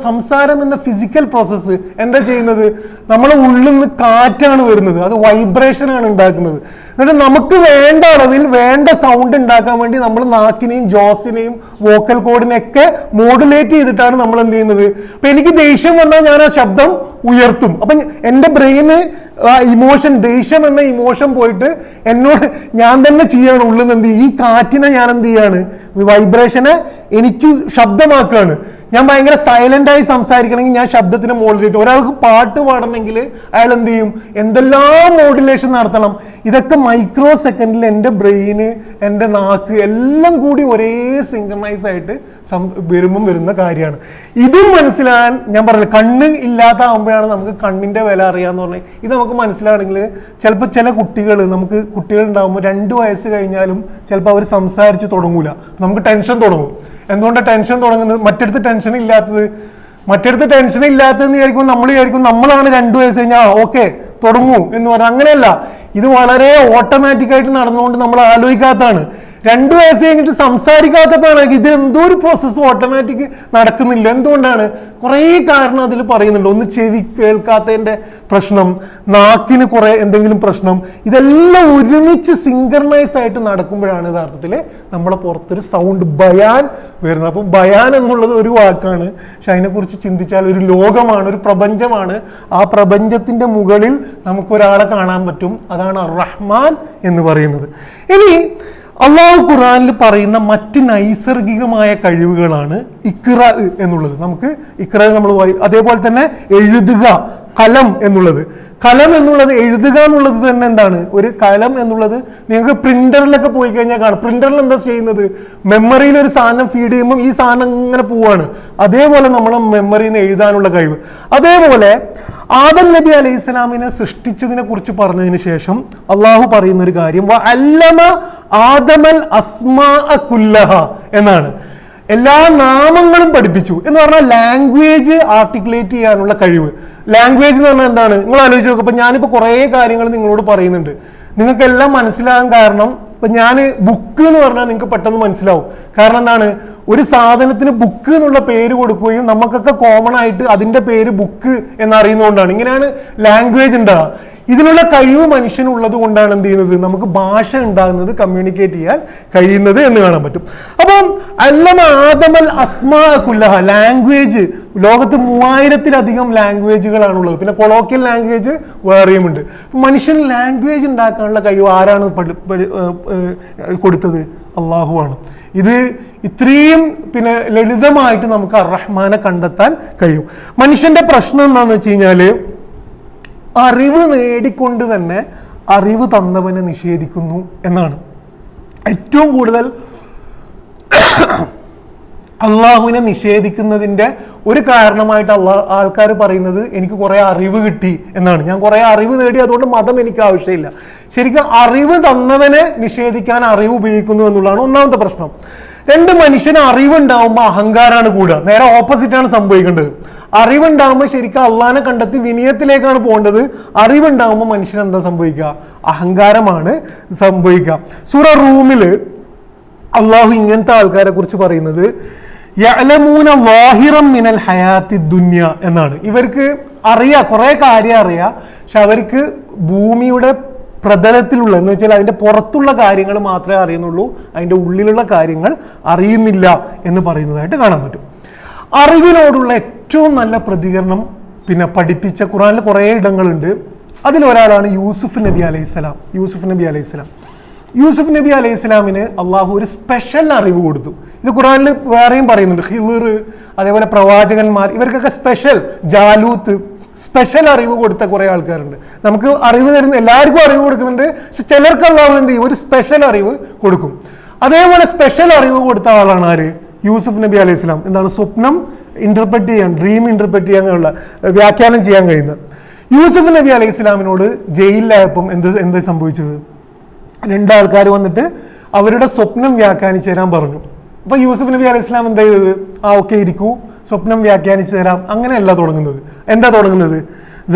Speaker 1: സംസാരം എന്ന ഫിസിക്കൽ പ്രോസസ്സ് എന്താ ചെയ്യുന്നത്? നമ്മളെ ഉള്ളിൽ നിന്ന് കാറ്റാണ് വരുന്നത്, അത് വൈബ്രേഷൻ ആണ് ഉണ്ടാക്കുന്നത്. എന്നിട്ട് നമുക്ക് വേണ്ട അളവിൽ വേണ്ട സൗണ്ട് ഉണ്ടാക്കാൻ വേണ്ടി നമ്മൾ നാക്കിനെയും ജോസിനെയും വോക്കൽ കോഡിനെയൊക്കെ മോഡുലേറ്റ് ചെയ്തിട്ടാണ് നമ്മൾ എന്ത് ചെയ്യുന്നത്. അപ്പൊ എനിക്ക് ദേഷ്യം വന്നാൽ ഞാൻ ആ ശബ്ദം ഉയർത്തും. അപ്പൊ എൻ്റെ ബ്രെയിന് ഇമോഷൻ, ദേഷ്യം എന്ന ഇമോഷൻ പോയിട്ട് എന്നോട് ഞാൻ തന്നെ ചെയ്യാണ്. ഉള്ളിൽ നിന്ന് ഈ കാറ്റിനെ ഞാൻ എന്ത് ചെയ്യാണ്? വൈബ്രേഷനെ എനിക്ക് ശബ്ദമാക്കുകയാണ്. ഞാൻ ഭയങ്കര സൈലന്റ് ആയി സംസാരിക്കണമെങ്കിൽ ഞാൻ ശബ്ദത്തിന് മോഡുലേറ്റ്. ഒരാൾക്ക് പാട്ട് പാടണമെങ്കിൽ അയാൾ എന്ത് ചെയ്യും? എന്തെല്ലാം മോഡുലേഷൻ നടത്തണം. ഇതൊക്കെ മൈക്രോ സെക്കൻഡിൽ എൻ്റെ ബ്രെയിന്, എൻ്റെ നാക്ക് എല്ലാം കൂടി ഒരേ സിങ്ക്രണൈസ് ആയിട്ട് വരുന്ന കാര്യമാണ്. ഇതും മനസ്സിലാകാൻ ഞാൻ പറഞ്ഞില്ല, കണ്ണ് ഇല്ലാത്ത ആകുമ്പോഴാണ് നമുക്ക് കണ്ണിന്റെ വില അറിയാന്ന് പറഞ്ഞാൽ. ഇത് നമുക്ക് മനസ്സിലാകണമെങ്കിൽ ചിലപ്പോൾ ചില കുട്ടികൾ ഉണ്ടാകുമ്പോൾ 2 വയസ്സ് കഴിഞ്ഞാലും ചിലപ്പോൾ അവർ സംസാരിച്ച് തുടങ്ങൂല. നമുക്ക് ടെൻഷൻ തുടങ്ങും. എന്തുകൊണ്ടാണ് ടെൻഷൻ തുടങ്ങുന്നത്? മറ്റടുത്ത് ടെൻഷൻ ഇല്ലാത്തതെന്ന് വിചാരിക്കുമ്പോൾ നമ്മൾ വിചാരിക്കും നമ്മളാണ് 2 വയസ്സ് കഴിഞ്ഞാൽ ഓക്കെ തുടങ്ങൂ എന്ന് പറഞ്ഞാൽ. അങ്ങനെയല്ല, ഇത് വളരെ ഓട്ടോമാറ്റിക് ആയിട്ട് നടന്നുകൊണ്ട് നമ്മൾ ആലോചിക്കാത്തതാണ്. 2 വയസ്സ് കഴിഞ്ഞിട്ട് സംസാരിക്കാത്തപ്പോഴാണ് ഇത് എന്തോ ഒരു പ്രോസസ്സ് ഓട്ടോമാറ്റിക് നടക്കുന്നില്ല. എന്തുകൊണ്ടാണ്? കുറേ കാരണം അതിൽ പറയുന്നുണ്ട്. ഒന്ന് ചെവി കേൾക്കാത്തതിൻ്റെ പ്രശ്നം, നാക്കിന് കുറെ എന്തെങ്കിലും പ്രശ്നം, ഇതെല്ലാം ഒരുമിച്ച് സിങ്കർണൈസ് ആയിട്ട് നടക്കുമ്പോഴാണ് യഥാർത്ഥത്തിൽ നമ്മളെ പുറത്തൊരു സൗണ്ട് ബയാൻ വരുന്നത്. അപ്പം ബയാൻ എന്നുള്ളത് ഒരു വാക്കാണ്, പക്ഷെ അതിനെക്കുറിച്ച് ചിന്തിച്ചാൽ ഒരു ലോകമാണ്, ഒരു പ്രപഞ്ചമാണ്. ആ പ്രപഞ്ചത്തിന്റെ മുകളിൽ നമുക്കൊരാളെ കാണാൻ പറ്റും. അതാണ് റഹ്മാൻ എന്ന് പറയുന്നത്. ഇനി അള്ളാഹു ഖുർആനിൽ പറയുന്ന മറ്റ് നൈസർഗികമായ കഴിവുകളാണ് ഇഖ്റ എന്നുള്ളത്. നമുക്ക് ഇഖ്റ നമ്മൾ അതേപോലെ തന്നെ എഴുതുക, കലം എന്നുള്ളത്. കലം എന്നുള്ളത്, എഴുതുക എന്നുള്ളത് തന്നെ എന്താണ്? ഒരു കലം എന്നുള്ളത് നിങ്ങൾക്ക് പ്രിന്ററിലൊക്കെ പോയി കഴിഞ്ഞാൽ കാണാം. പ്രിന്ററിൽ എന്താ ചെയ്യുന്നത്? മെമ്മറിയിൽ ഒരു സാധനം ഫീഡ് ചെയ്യുമ്പോൾ ഈ സാധനം ഇങ്ങനെ പോവാണ്. അതേപോലെ നമ്മളെ മെമ്മറിയിൽ നിന്ന് എഴുതാനുള്ള കഴിവ്. അതേപോലെ ആദം നബി അലൈഹി ഇസ്ലാമിനെ സൃഷ്ടിച്ചതിനെ കുറിച്ച് പറഞ്ഞതിന് ശേഷം അള്ളാഹു പറയുന്ന ഒരു കാര്യം അല്ലമ ആദമൽ അസ്മാ കുല്ലഹ എന്നാണ്. എല്ലാ നാമങ്ങളും പഠിപ്പിച്ചു എന്ന് പറഞ്ഞാൽ ലാംഗ്വേജ് ആർട്ടിക്കുലേറ്റ് ചെയ്യാനുള്ള കഴിവ്. ലാംഗ്വേജ് എന്ന് പറഞ്ഞാൽ എന്താണ്? നിങ്ങൾ ആലോചിച്ച് നോക്കുക. ഇപ്പൊ ഞാനിപ്പോ കുറേ കാര്യങ്ങൾ നിങ്ങളോട് പറയുന്നുണ്ട്, നിങ്ങൾക്ക് എല്ലാം മനസ്സിലാകാൻ കാരണം ഇപ്പൊ ഞാൻ ബുക്ക് എന്ന് പറഞ്ഞാൽ നിങ്ങൾക്ക് പെട്ടെന്ന് മനസ്സിലാവും. കാരണം എന്താണ്? ഒരു സാധനത്തിന് ബുക്ക് എന്നുള്ള പേര് കൊടുക്കുകയും നമുക്കൊക്കെ കോമൺ ആയിട്ട് അതിന്റെ പേര് ബുക്ക് എന്നറിയുന്നതുകൊണ്ടാണ്. ഇങ്ങനെയാണ് ലാംഗ്വേജ് ഉണ്ടാവുക. ഇതിനുള്ള കഴിവ് മനുഷ്യനുള്ളത് കൊണ്ടാണ് എന്ത് ചെയ്യുന്നത്? നമുക്ക് ഭാഷ ഉണ്ടാകുന്നത്, കമ്മ്യൂണിക്കേറ്റ് ചെയ്യാൻ കഴിയുന്നത് എന്ന് കാണാൻ പറ്റും. അപ്പം അല്ലമ ആദമൽ അസ്മാ കുല്ലഹ, ലാംഗ്വേജ് ലോകത്ത് 3000-ലധികം ലാംഗ്വേജുകളാണുള്ളത്. പിന്നെ കൊളോക്കിയൽ ലാംഗ്വേജ് വേറെയുമുണ്ട്. മനുഷ്യൻ ലാംഗ്വേജ് ഉണ്ടാക്കാനുള്ള കഴിവ് ആരാണ് കൊടുത്തത്? അള്ളാഹുവാണ്. ഇത് ഇത്രയും ലളിതമായിട്ട് നമുക്ക് അർ-റഹ്മാനെ കണ്ടെത്താൻ കഴിയും. മനുഷ്യന്റെ പ്രശ്നം എന്താണെന്ന് വെച്ച് കഴിഞ്ഞാല് അറിവ് നേടിക്കൊണ്ട് തന്നെ അറിവ് തന്നവനെ നിഷേധിക്കുന്നു എന്നാണ്. ഏറ്റവും കൂടുതൽ അള്ളാഹുവിനെ നിഷേധിക്കുന്നതിൻ്റെ ഒരു കാരണമായിട്ട് ആൾക്കാർ പറയുന്നത് എനിക്ക് കുറേ അറിവ് കിട്ടി എന്നാണ്. ഞാൻ കുറേ അറിവ് നേടി, അതുകൊണ്ട് മതം എനിക്ക് ആവശ്യമില്ല. ശരിക്കും അറിവ് തന്നവനെ നിഷേധിക്കാൻ അറിവ് ഉപയോഗിക്കുന്നു എന്നുള്ളതാണ് ഒന്നാമത്തെ പ്രശ്നം. രണ്ട്, മനുഷ്യന് അറിവുണ്ടാവുമ്പോൾ അഹങ്കാരമാണ് കൂടുക. നേരെ ഓപ്പോസിറ്റാണ് സംഭവിക്കേണ്ടത്. അറിവുണ്ടാകുമ്പോൾ ശരിക്കും അള്ളാഹിനെ കണ്ടെത്തി വിനയത്തിലേക്കാണ് പോകേണ്ടത്. അറിവുണ്ടാകുമ്പോൾ മനുഷ്യൻ എന്താ സംഭവിക്കുക? അഹങ്കാരമാണ് സംഭവിക്കുക. സൂറ റൂമിൽ അള്ളാഹു ഇങ്ങനത്തെ ആൾക്കാരെ കുറിച്ച് പറയുന്നത് യഅലമൂന ളാഹിറൻ മിനൽ ഹയാത്തി ദുനിയ എന്നാണ്. ഇവർക്ക് അറിയാം, കുറേ കാര്യം അറിയാം, പക്ഷെ അവർക്ക് ഭൂമിയുടെ പ്രതലത്തിലുള്ള എന്ന് വെച്ചാൽ അതിൻ്റെ പുറത്തുള്ള കാര്യങ്ങൾ മാത്രമേ അറിയുന്നുള്ളൂ, അതിൻ്റെ ഉള്ളിലുള്ള കാര്യങ്ങൾ അറിയുന്നില്ല എന്ന് പറയുന്നതായിട്ട് കാണാൻ പറ്റും. അറിവിനോടുള്ള ഏറ്റവും നല്ല പ്രതികരണം പിന്നെ പഠിപ്പിച്ച ഖുർആനിൽ കുറേ ഇടങ്ങളുണ്ട്. അതിലൊരാളാണ് യൂസുഫ് നബി അലൈഹിസ്സലാം. യൂസുഫ് നബി അലൈഹി സ്വലാമിന് അള്ളാഹു ഒരു സ്പെഷ്യൽ അറിവ് കൊടുത്തു. ഇത് ഖുർആനിൽ വേറെയും പറയുന്നുണ്ട്. ഹിളിർ, അതേപോലെ പ്രവാചകന്മാർ, ഇവർക്കൊക്കെ സ്പെഷ്യൽ, ജാലൂത്ത്, സ്പെഷ്യൽ അറിവ് കൊടുത്ത കുറേ ആൾക്കാരുണ്ട്. നമുക്ക് അറിവ് തരുന്ന എല്ലാവർക്കും അറിവ് കൊടുക്കുന്നുണ്ട്, പക്ഷെ ചിലർക്ക് അള്ളാഹു എന്ത് ചെയ്യും? ഒരു സ്പെഷ്യൽ അറിവ് കൊടുക്കും. അതേപോലെ സ്പെഷ്യൽ അറിവ് കൊടുത്ത ആളാണ് ആര്? യൂസുഫ് നബി അലൈഹി സ്വലാം. എന്താണ്? സ്വപ്നം ഇന്റർപ്രറ്റ് ചെയ്യാൻ, ഡ്രീം ഇന്റർപ്രറ്റ് ചെയ്യാനുള്ള വ്യാഖ്യാനം ചെയ്യാൻ കഴിയുന്നത്. യൂസുഫ് നബി അലൈഹി സ്വലാമിനോട് ജയിലിലായപ്പം എന്ത് സംഭവിച്ചത്? രണ്ടാൾക്കാർ വന്നിട്ട് അവരുടെ സ്വപ്നം വ്യാഖ്യാനിച്ചു തരാൻ പറഞ്ഞു. അപ്പൊ യൂസുഫ് നബി അലൈഹി സ്വലാം എന്താ ചെയ്തത്? ഓക്കെ, ഇരിക്കൂ, സ്വപ്നം വ്യാഖ്യാനിച്ചു തരാം. അങ്ങനെയല്ല തുടങ്ങുന്നത്. എന്താ തുടങ്ങുന്നത്?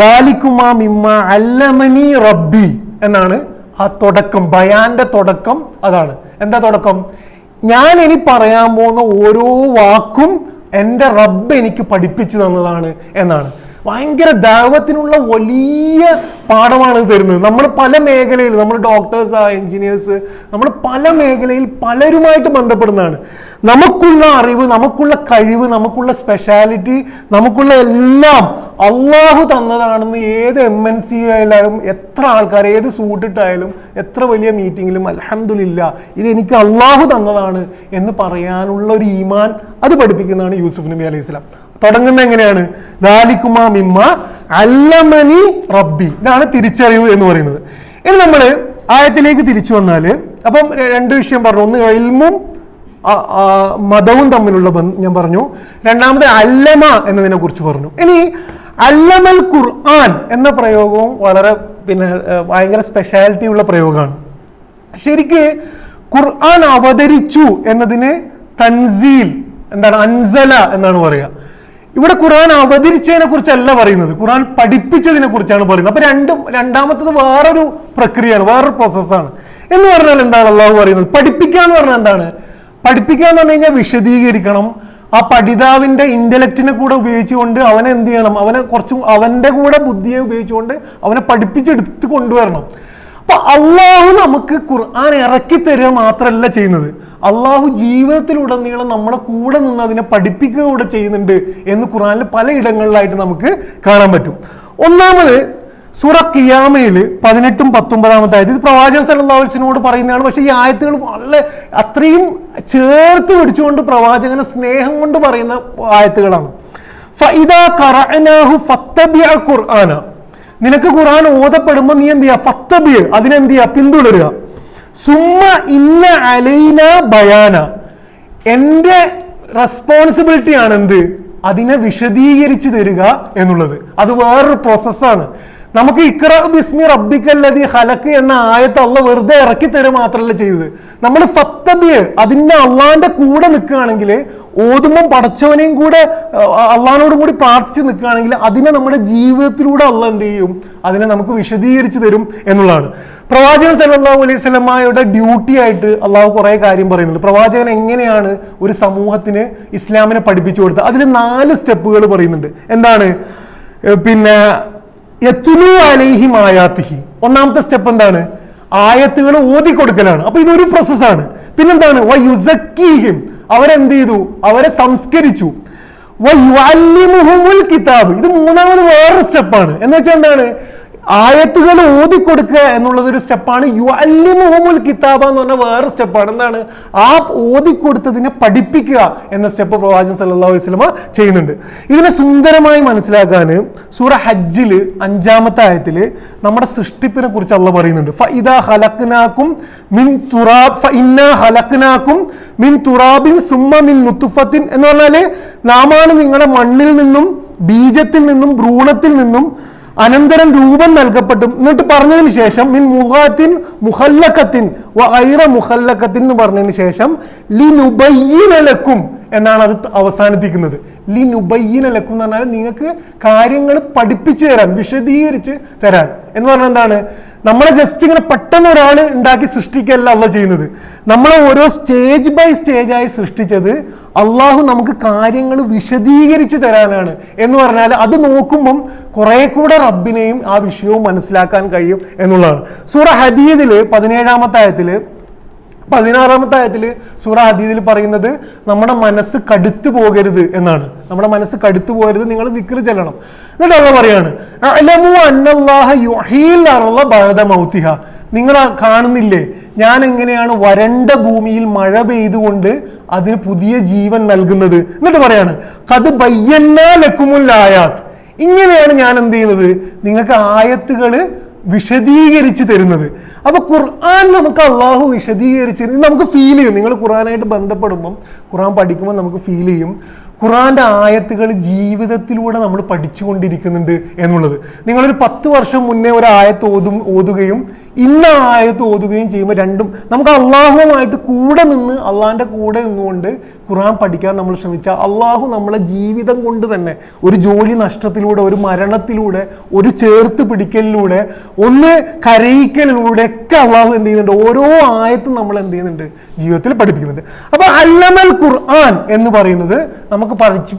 Speaker 1: ദാലികുമാ മിമ്മാ അല്ലമനി റബ്ബി എന്നാണ് ആ തുടക്കം. ബയാന്റെ തുടക്കം അതാണ്. എന്താ തുടക്കം? ഞാൻ ഇനി പറയാൻ പോകുന്ന ഓരോ വാക്കും എൻ്റെ റബ്ബ് എനിക്ക് പഠിപ്പിച്ചു തന്നതാണ് എന്നാണ്. ഭയങ്കര ദഅവത്തിനുള്ള വലിയ പാഠമാണ് ഇത് തരുന്നത്. നമ്മൾ പല മേഖലയിൽ, നമ്മൾ ഡോക്ടേഴ്സ്, എഞ്ചിനീയേഴ്സ്, നമ്മൾ പല മേഖലയിൽ പലരുമായിട്ട് ബന്ധപ്പെടുന്നതാണ്. നമുക്കുള്ള അറിവ്, നമുക്കുള്ള കഴിവ്, നമുക്കുള്ള സ്പെഷ്യാലിറ്റി, നമുക്കുള്ള എല്ലാം അള്ളാഹു തന്നതാണെന്ന് ഏത് MNC ആയാലും, എത്ര ആൾക്കാർ, ഏത് സൂട്ടിട്ടായാലും, എത്ര വലിയ മീറ്റിങ്ങിലും അൽഹംദുലില്ലാ ഇത് എനിക്ക് അള്ളാഹു തന്നതാണ് എന്ന് പറയാനുള്ള ഒരു ഈമാൻ അത് പഠിപ്പിക്കുന്നതാണ് യൂസുഫ് നബി അലൈഹി സ്വലാം. തുടങ്ങുന്ന എങ്ങനെയാണ്? ദാലികുമാ മിമ്മാ അല്ലമനി റബ്ബി. ഇതാണ് തിരിച്ചറിവ് എന്ന് പറയുന്നത്. ഇനി നമ്മൾ ആയത്തിലേക്ക് തിരിച്ചു വന്നാൽ, അപ്പം രണ്ട് വിഷയം പറഞ്ഞു. ഒന്ന് ഇൽമും മതവും തമ്മിലുള്ള ഞാൻ പറഞ്ഞു. രണ്ടാമത് അല്ലമ എന്നതിനെ കുറിച്ച് പറഞ്ഞു. ഇനി അല്ലമൽ ഖുർആൻ എന്ന പ്രയോഗവും വളരെ ഭയങ്കര സ്പെഷ്യാലിറ്റി ഉള്ള പ്രയോഗമാണ്. ശരിക്ക് ഖുർആൻ അവതരിച്ചു എന്നതിന് തൻസീൽ, എന്താണ്, അൻസല എന്നാണ് പറയുക. ഇവിടെ ഖുർആൻ അവതരിച്ചതിനെ കുറിച്ചല്ല പറയുന്നത്, ഖുർആൻ പഠിപ്പിച്ചതിനെ കുറിച്ചാണ് പറയുന്നത്. അപ്പൊ രണ്ടാമത്തത് വേറൊരു പ്രക്രിയയാണ്, വേറൊരു പ്രോസസ്സാണ്. എന്ന് പറഞ്ഞാൽ എന്താണ് അള്ളാഹു പറയുന്നത്? പഠിപ്പിക്കുക എന്ന് പറഞ്ഞാൽ എന്താണ്? പഠിപ്പിക്കുക എന്ന് പറഞ്ഞു കഴിഞ്ഞാൽ വിശദീകരിക്കണം. ആ പഠിതാവിന്റെ ഇന്റലക്റ്റിനെ കൂടെ ഉപയോഗിച്ചുകൊണ്ട് അവനെ എന്ത് ചെയ്യണം? അവനെ കുറച്ചും അവന്റെ കൂടെ ബുദ്ധിയെ ഉപയോഗിച്ചുകൊണ്ട് അവനെ പഠിപ്പിച്ചെടുത്ത് കൊണ്ടുവരണം. അപ്പൊ അള്ളാഹു നമുക്ക് ഖുർആൻ ഇറക്കി തരിക മാത്രമല്ല ചെയ്യുന്നത്, അള്ളാഹു ജീവിതത്തിലുടനീളം നമ്മളെ കൂടെ നിന്ന് അതിനെ പഠിപ്പിക്കുക കൂടെ ചെയ്യുന്നുണ്ട് എന്ന് ഖുർആനിൽ പലയിടങ്ങളിലായിട്ട് നമുക്ക് കാണാൻ പറ്റും. ഒന്നാമത് സൂറ ഖിയാമയിൽ 18ഉം 19 ആയത്, ഇത് പ്രവാചകൻ സല്ലല്ലാഹു അലൈഹി വസല്ലമയോട് പറയുന്നതാണ്. പക്ഷെ ഈ ആയത്തുകൾ വളരെ അത്രയും ചേർത്ത് പിടിച്ചുകൊണ്ട് പ്രവാചകനെ സ്നേഹം കൊണ്ട് പറയുന്ന ആയത്തുകളാണ്. ഫഇദാ ഖറഅനാഹു ഫത്തബിഅ ഖുർആന, നിനക്ക് ഖുർആൻ ഓതപ്പെടുമ്പോൾ നീ എന്ത് ചെയ്യുക? ഫത്തബിഅ, അതിനെന്ത് ചെയ്യുക? പിന്തുടരുക. സുമ്മ ഇന്ന അലൈന ബയാന, എൻ്റെ റെസ്പോൺസിബിലിറ്റി ആണ് എന്ത്? അതിനെ വിശദീകരിച്ച് തരിക എന്നുള്ളത്. അത് വേറൊരു പ്രോസസ്സാണ്. നമുക്ക് ഇഖ്റ ബിസ്മി റബ്ബിക്കല്ലദീ ഖലഖ് എന്ന ആയത്ത് അള്ളാഹ് വെറുതെ ഇറക്കി തരുക മാത്രമല്ല ചെയ്തത്, നമ്മൾ ഫത്തബിഅ അതിൻ്റെ അള്ളാഹിന്റെ കൂടെ നിൽക്കുകയാണെങ്കിൽ, ഓതുമ്പം പടച്ചവനെയും കൂടെ അള്ളാഹിനോടും കൂടി പ്രാർത്ഥിച്ച് നിൽക്കുകയാണെങ്കിൽ അതിനെ നമ്മുടെ ജീവിതത്തിലൂടെ അള്ളാഹ് എന്ത് ചെയ്യും? അതിനെ നമുക്ക് വിശദീകരിച്ച് തരും എന്നുള്ളതാണ്. പ്രവാചകൻ സല്ലല്ലാഹു അലൈഹി വസല്ലമയുടെ ഡ്യൂട്ടി ആയിട്ട് അള്ളാഹു കുറേ കാര്യം പറയുന്നുണ്ട്. പ്രവാചകൻ എങ്ങനെയാണ് ഒരു സമൂഹത്തിന് ഇസ്ലാമിനെ പഠിപ്പിച്ചു കൊടുത്തത്? അതിൽ 4 സ്റ്റെപ്പുകൾ പറയുന്നുണ്ട്. എന്താണ്? യത്ലു അലൈഹിം ആയാത്തിഹി, ഒന്നാമത്തെ സ്റ്റെപ്പ് എന്താണ്? ആയത്തുകൾ ഓതിക്കൊടുക്കലാണ്. അപ്പൊ ഇതൊരു പ്രോസസ്സാണ്. പിന്നെന്താണ്? വയുസക്കീഹിം, അവരെന്ത് ചെയ്തു? അവരെ സംസ്കരിച്ചു. വയുഅല്ലിമുഹുൽ കിതാബ്, ഇത് മൂന്നാമത് വേറൊരു സ്റ്റെപ്പാണ്. എന്ന് വെച്ചാൽ എന്താണ്? ആയത്തുകൾ ഓതിക്കൊടുക്കുക എന്നുള്ളത് ഒരു സ്റ്റെപ്പാണ്. യുഅല്ലിമുഹുമുൽ കിതാബ എന്ന് പറഞ്ഞ വേറെ സ്റ്റെപ്പാണ്. എന്താണ്? ആ ഓതിക്കൊടുത്തതിനെ പഠിപ്പിക്കുക എന്ന സ്റ്റെപ്പ് പ്രവാചകൻ സല്ലല്ലാഹു അലൈഹി വസല്ലമ ചെയ്യുന്നുണ്ട്. ഇതിനെ സുന്ദരമായി മനസ്സിലാക്കാൻ സൂറ ഹജ്ജിൽ 5-ാമത്തെ ആയത്തില് നമ്മുടെ സൃഷ്ടിപ്പിനെ കുറിച്ച് അള്ളാഹ് പറയുന്നുണ്ട്. ഫഇദാ ഖലഖ്നാകും മിൻ തുറാബ് ഫഇന്നാ ഖലഖ്നാകും മിൻ തുറാബിൻ സുമ്മ മിൻ നുത്ഫത്തിൻ എന്ന് പറഞ്ഞാല് നാമാണ് നിങ്ങളുടെ മണ്ണിൽ നിന്നും ബീജത്തിൽ നിന്നും ഭ്രൂണത്തിൽ നിന്നും അനന്തരം രൂപം നൽകപ്പെട്ടും എന്നിട്ട് പറഞ്ഞതിന് ശേഷം മിൻ മുഖാത്തിൻ മുഖല്ലക്കത്തിൻ വൈറ മുഖല്ലക്കത്തിൻ എന്ന് പറഞ്ഞതിന് ശേഷം ലിനുബയ്യിന ലക്കും എന്നാണ് അത് അവസാനിപ്പിക്കുന്നത്. ലിനുബയ്യിന ലക്കും എന്ന് പറഞ്ഞാൽ നിങ്ങൾക്ക് കാര്യങ്ങൾ പഠിപ്പിച്ചു തരാൻ, വിശദീകരിച്ച് തരാൻ എന്ന് പറഞ്ഞാൽ എന്താണ്? നമ്മളെ ജസ്റ്റ് ഇങ്ങനെ പെട്ടെന്ന് ഒരാൾ ഉണ്ടാക്കി സൃഷ്ടിക്കല്ല അള്ളാഹ് ചെയ്യുന്നത്. നമ്മളെ ഓരോ സ്റ്റേജ് ബൈ സ്റ്റേജായി സൃഷ്ടിച്ചത് അള്ളാഹു നമുക്ക് കാര്യങ്ങൾ വിശദീകരിച്ച് തരാനാണ്. എന്ന് പറഞ്ഞാൽ അത് നോക്കുമ്പം കുറെ കൂടെ റബ്ബിനെയും ആ വിഷയവും മനസ്സിലാക്കാൻ കഴിയും എന്നുള്ളതാണ്. സൂറ ഹദീദില് 17-ാമത്തെ ആയത്തില് 16-ാമത്തെ ആയത്തില് സൂറ ഹദീദിൽ പറയുന്നത് നമ്മുടെ മനസ്സ് കടുത്തു പോകരുത് എന്നാണ്. നമ്മുടെ മനസ്സ് കടുത്തു പോകരുത്, നിങ്ങൾ ദിക്ർ ചെല്ലണം. എന്നിട്ട് അത് പറയാണ് നിങ്ങൾ കാണുന്നില്ലേ ഞാൻ എങ്ങനെയാണ് വരണ്ട ഭൂമിയിൽ മഴ പെയ്തുകൊണ്ട് അതിന് പുതിയ ജീവൻ നൽകുന്നത്. എന്നിട്ട് പറയാണ് ഖദ് ബയ്യന്നാ ലക്കുമുൽ ആയാത്ത്, ഇങ്ങനെയാണ് ഞാൻ എന്ത് ചെയ്യുന്നത്, നിങ്ങൾക്ക് ആയത്തുകൾ വിശദീകരിച്ച് തരുന്നത്. അപ്പൊ ഖുർആൻ നമുക്ക് അള്ളാഹു വിശദീകരിച്ച് നമുക്ക് ഫീൽ ചെയ്യും. നിങ്ങൾ ഖുർആനായിട്ട് ബന്ധപ്പെടുമ്പം, ഖുർആൻ പഠിക്കുമ്പോൾ നമുക്ക് ഫീൽ ചെയ്യും ഖുർആന്റെ ആയത്തുകൾ ജീവിതത്തിലൂടെ നമ്മൾ പഠിച്ചുകൊണ്ടിരിക്കുന്നുണ്ട് എന്നുള്ളത്. നിങ്ങളൊരു 10 വർഷം മുന്നേ ഒരു ആയത്ത് ഓതുകയും ഇന്ന ആയത്ത് ഓതുകയും ചെയ്യുമ്പോൾ രണ്ടും നമുക്ക് അള്ളാഹുവുമായിട്ട് കൂടെ നിന്ന് അള്ളാഹിന്റെ കൂടെ നിന്നുകൊണ്ട് ഖുർആൻ പഠിക്കാൻ നമ്മൾ ശ്രമിച്ചാൽ അള്ളാഹു നമ്മളെ ജീവിതം കൊണ്ട് തന്നെ ഒരു ജോലി നഷ്ടത്തിലൂടെ, ഒരു മരണത്തിലൂടെ, ഒരു ചേർത്ത് പിടിക്കലിലൂടെ, ഒന്ന് കരയിക്കലിലൂടെ ഒക്കെ അള്ളാഹു എന്ത് ചെയ്യുന്നുണ്ട്, ഓരോ ആയത്തും നമ്മൾ എന്ത് ചെയ്യുന്നുണ്ട്, ജീവിതത്തിൽ പഠിപ്പിക്കുന്നുണ്ട്. അപ്പൊ അല്ലമൽ ഖുർആൻ എന്ന് പറയുന്നത് നമുക്ക്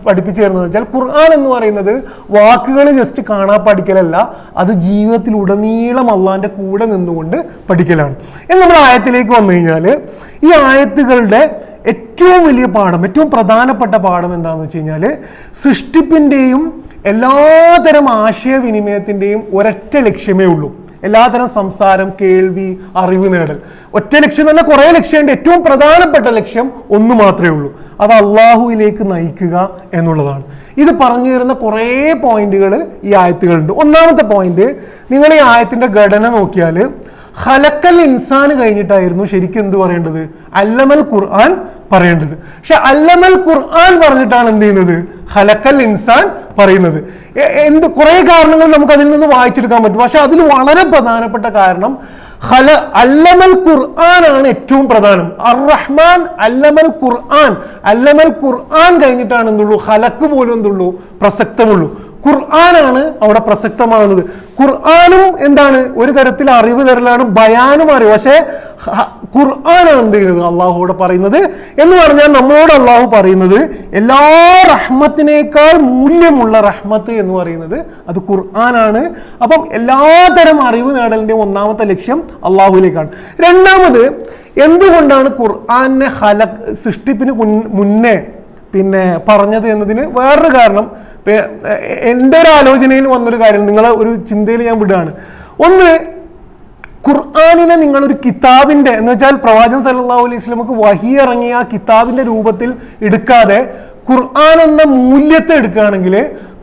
Speaker 1: പഠിപ്പിച്ചു തരുന്നത് വെച്ചാൽ ഖുർആൻ എന്ന് പറയുന്നത് വാക്കുകൾ ജസ്റ്റ് കാണാൻ പഠിക്കലല്ല, അത് ജീവിതത്തിൽ ഉടനീളം അള്ളാഹിന്റെ കൂടെ നിന്നുകൊണ്ട് പഠിക്കലാണ്. എന്ന് നമ്മൾ ആയത്തിലേക്ക് വന്നു കഴിഞ്ഞാൽ ഈ ആയത്തുകളുടെ ഏറ്റവും വലിയ പാഠം, ഏറ്റവും പ്രധാനപ്പെട്ട പാഠം എന്താണെന്ന് വെച്ച് കഴിഞ്ഞാൽ സൃഷ്ടിപ്പിന്റെയും എല്ലാതരം ആശയവിനിമയത്തിന്റെയും ഒരൊറ്റ ലക്ഷ്യമേ ഉള്ളൂ. എല്ലാതരം സംസാരം, കേൾവി, അറിവ് നേടൽ, ഒറ്റ ലക്ഷ്യം തന്നെ. കുറേ ലക്ഷ്യമുണ്ട്, ഏറ്റവും പ്രധാനപ്പെട്ട ലക്ഷ്യം ഒന്ന് മാത്രമേ ഉള്ളൂ, അത് അള്ളാഹുവിലേക്ക് നയിക്കുക എന്നുള്ളതാണ്. ഇത് പറഞ്ഞു തരുന്ന കുറേ പോയിന്റുകൾ ഈ ആയത്തുകളുണ്ട്. ഒന്നാമത്തെ പോയിന്റ്, നിങ്ങൾ ഈ ആയത്തിന്റെ ഘടന നോക്കിയാൽ ഖലഖൽ ഇൻസാൻ കഴിഞ്ഞിട്ടായിരുന്നു ശരിക്കും എന്ത് പറയേണ്ടത്, അല്ലമൽ ഖുർആൻ പറയേണ്ടത്. പക്ഷെ അല്ലമൽ ഖുർആൻ പറഞ്ഞിട്ടാണ് എന്ത് ചെയ്യുന്നത്, ഖലഖൽ ഇൻസാൻ പറയുന്നത്. കുറെ കാരണങ്ങൾ നമുക്ക് അതിൽ നിന്ന് വായിച്ചെടുക്കാൻ പറ്റും. പക്ഷെ അതിൽ വളരെ പ്രധാനപ്പെട്ട കാരണം അല്ലമൽ ഖുർആൻ ആണ് ഏറ്റവും പ്രധാനം. അർ റഹ്മാൻ അല്ലമൽ ഖുർആൻ, അല്ലമൽ ഖുർആൻ കഴിഞ്ഞിട്ടാണ് എന്തുള്ളൂ, ഖലഖ് പോലും എന്തുള്ളൂ, പ്രസക്തമുള്ളൂ. ഖുർആനാണ് അവിടെ പ്രസക്തമാകുന്നത്. ഖുർആനും എന്താണ്, ഒരു തരത്തിൽ അറിവ് തരലാണ്, ബയാനും അറിവ്. പക്ഷേ ഖുർആനാണ് എന്ത് ചെയ്യുന്നത്, അള്ളാഹുവിടെ പറയുന്നത് എന്ന് പറഞ്ഞാൽ നമ്മളോട് അള്ളാഹു പറയുന്നത് എല്ലാ റഹ്മത്തിനേക്കാൾ മൂല്യമുള്ള റഹ്മത്ത് എന്ന് പറയുന്നത് അത് ഖുർആനാണ്. അപ്പം എല്ലാതരം അറിവ് നേടലിന്റെ ഒന്നാമത്തെ ലക്ഷ്യം അള്ളാഹുവിലേക്കാണ്. രണ്ടാമത്, എന്തുകൊണ്ടാണ് ഖുർആനെ സൃഷ്ടിപ്പിന് മുന്നേ പറഞ്ഞത് എന്നതിന് വേറൊരു കാരണം, എൻ്റെ ഒരു ആലോചനയിൽ വന്നൊരു കാര്യം നിങ്ങളെ ഒരു ചിന്തയിൽ ഞാൻ വിടുകയാണ്. ഒന്ന്, ഖുർആനിനെ നിങ്ങളൊരു കിതാബിന്റെ എന്ന് വെച്ചാൽ പ്രവാചകൻ സല്ലല്ലാഹു അലൈഹി വസല്ലമക്ക് വഹി ഇറങ്ങിയ ആ കിതാബിന്റെ രൂപത്തിൽ എടുക്കാതെ ഖുർആൻ എന്ന മൂല്യത്തെ എടുക്കുകയാണെങ്കിൽ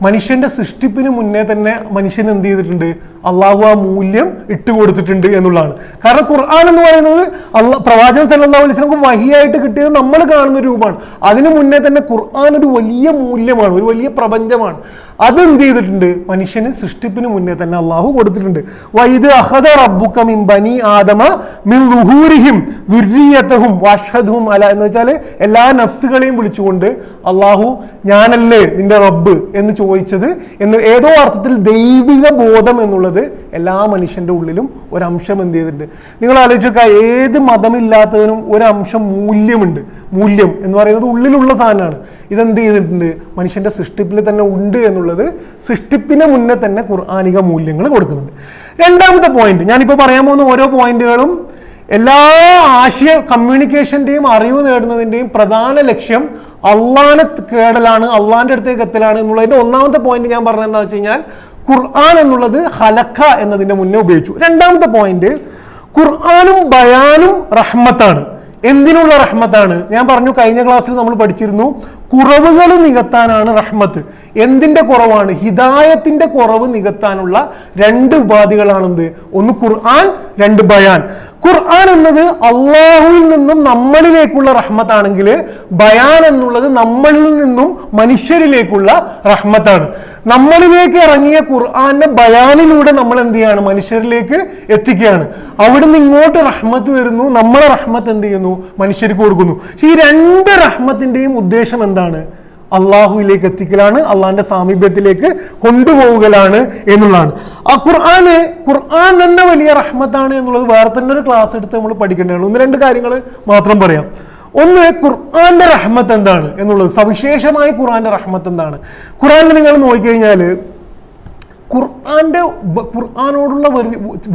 Speaker 1: മനുഷ്യന്റെ സൃഷ്ടിപ്പിന് മുന്നേ തന്നെ മനുഷ്യൻ എന്ത് ചെയ്തിട്ടുണ്ട്, അള്ളാഹു ആ മൂല്യം ഇട്ടുകൊടുത്തിട്ടുണ്ട് എന്നുള്ളതാണ്. കാരണം ഖുർആൻ എന്ന് പറയുന്നത് പ്രവാചകൻ സല്ലല്ലാഹു അലൈഹി വസല്ലമക്ക് വഹിയായിട്ട് കിട്ടിയത് നമ്മൾ കാണുന്ന രൂപമാണ്. അതിനു മുന്നേ തന്നെ ഖുർആൻ ഒരു വലിയ മൂല്യമാണ്, ഒരു വലിയ പ്രപഞ്ചമാണ്. അതെന്ത് ചെയ്തിട്ടുണ്ട്, മനുഷ്യന് സൃഷ്ടിപ്പിന് മുന്നേ തന്നെ അള്ളാഹു കൊടുത്തിട്ടുണ്ട്. വൈദ് അഖദ റബ്ബുക മിൻ ബനി ആദമ മിൻ ളുഹൂരിഹിം ദുർരിയതഹും വഅഷ്ഹദുഹും അല എന്ന് വെച്ചാൽ എല്ലാ നഫ്സുകളെയും വിളിച്ചുകൊണ്ട് അള്ളാഹു ഞാനല്ലേ നിന്റെ റബ്ബ് എന്ന് ചോദിച്ചത് എന്ന് ഏതോ അർത്ഥത്തിൽ ദൈവിക ബോധം എന്നുള്ളത് എല്ലാ മനുഷ്യന്റെ ഉള്ളിലും ഒരംശം എന്ത് ചെയ്തിട്ടുണ്ട്. നിങ്ങൾ ആലോചിക്കുക, ഏത് മതമില്ലാത്തതിനും ഒരംശം മൂല്യമുണ്ട്. മൂല്യം എന്ന് പറയുന്നത് ഉള്ളിലുള്ള സാധനമാണ്. ഇതെന്ത് ചെയ്തിട്ടുണ്ട്, മനുഷ്യന്റെ സൃഷ്ടിപ്പിൽ തന്നെ ഉണ്ട് എന്നുള്ളത് സൃഷ്ടിപ്പിന് മുന്നേ തന്നെ ഖുർആനിക മൂല്യങ്ങൾ കൊടുക്കുന്നുണ്ട്. രണ്ടാമത്തെ പോയിന്റ്, ഞാനിപ്പോൾ പറയാൻ പോകുന്ന ഓരോ പോയിന്റുകളും എല്ലാ ആശയ കമ്മ്യൂണിക്കേഷന്റെയും അറിവ് നേടുന്നതിന്റെയും പ്രധാന ലക്ഷ്യം അള്ളാനെ കേടലാണ്, അള്ളാന്റെ അടുത്തേക്ക് എത്തലാണ് എന്നുള്ളതിന്റെ ഒന്നാമത്തെ പോയിന്റ് ഞാൻ പറഞ്ഞത് എന്താ വെച്ച് കഴിഞ്ഞാൽ ഖുർആൻ എന്നുള്ളത് ഖലഖ എന്നതിന്റെ മുന്നേ ഉപയോഗിച്ചു. രണ്ടാമത്തെ പോയിന്റ്, ഖുർആനും ബയാനും റഹ്മത്താണ്. എന്തിനുള്ള റഹ്മത്താണ്? ഞാൻ പറഞ്ഞു, കഴിഞ്ഞ ക്ലാസ്സിൽ നമ്മൾ പഠിച്ചിരുന്നു, കുറവുകൾ നികത്താനാണ് റഹ്മത്ത്. എന്തിന്റെ കുറവാണ്? ഹിദായത്തിന്റെ കുറവ് നികത്താനുള്ള രണ്ട് ഉപാധികളാണെന്ത്? ഒന്ന് ഖുർആൻ, രണ്ട് ബയാൻ. ഖുർആൻ എന്നത് അള്ളാഹുവിൽ നിന്നും നമ്മളിലേക്കുള്ള റഹ്മത്താണെങ്കിൽ ബയാൻ എന്നുള്ളത് നമ്മളിൽ നിന്നും മനുഷ്യരിലേക്കുള്ള റഹ്മത്താണ്. നമ്മളിലേക്ക് ഇറങ്ങിയ ഖുർആനെ ബയാനിലൂടെ നമ്മൾ എന്ത് ചെയ്യാണ്? മനുഷ്യരിലേക്ക് എത്തിക്കുകയാണ്. അവിടുന്ന് ഇങ്ങോട്ട് റഹ്മത്ത് വരുന്നു, നമ്മളെ റഹ്മത്ത് എന്ത് ചെയ്യുന്നു? മനുഷ്യർക്ക് കൊടുക്കുന്നു. പക്ഷെ ഈ രണ്ട് റഹ്മത്തിന്റെയും ഉദ്ദേശം എന്താണ്? അള്ളാഹുവിലേക്ക് എത്തിക്കലാണ്, അള്ളാഹിന്റെ സാമീപ്യത്തിലേക്ക് കൊണ്ടുപോകലാണ് എന്നുള്ളതാണ്. ആ ഖുർആൻ തന്നെ വലിയ റഹ്മത്താണ് എന്നുള്ളത് വേറെ തന്നെ ഒരു ക്ലാസ് എടുത്ത് നമ്മൾ പഠിക്കേണ്ടതാണ്. ഒന്ന് രണ്ട് കാര്യങ്ങൾ മാത്രം പറയാം. ഒന്ന്, ഖുർആന്റെ റഹ്മത്ത് എന്താണ് എന്നുള്ളത്, സവിശേഷമായി ഖുർആന്റെ റഹ്മത്ത് എന്താണ്? ഖുർആനിൽ നിങ്ങൾ നോക്കിക്കഴിഞ്ഞാൽ ഖുർആനോടുള്ള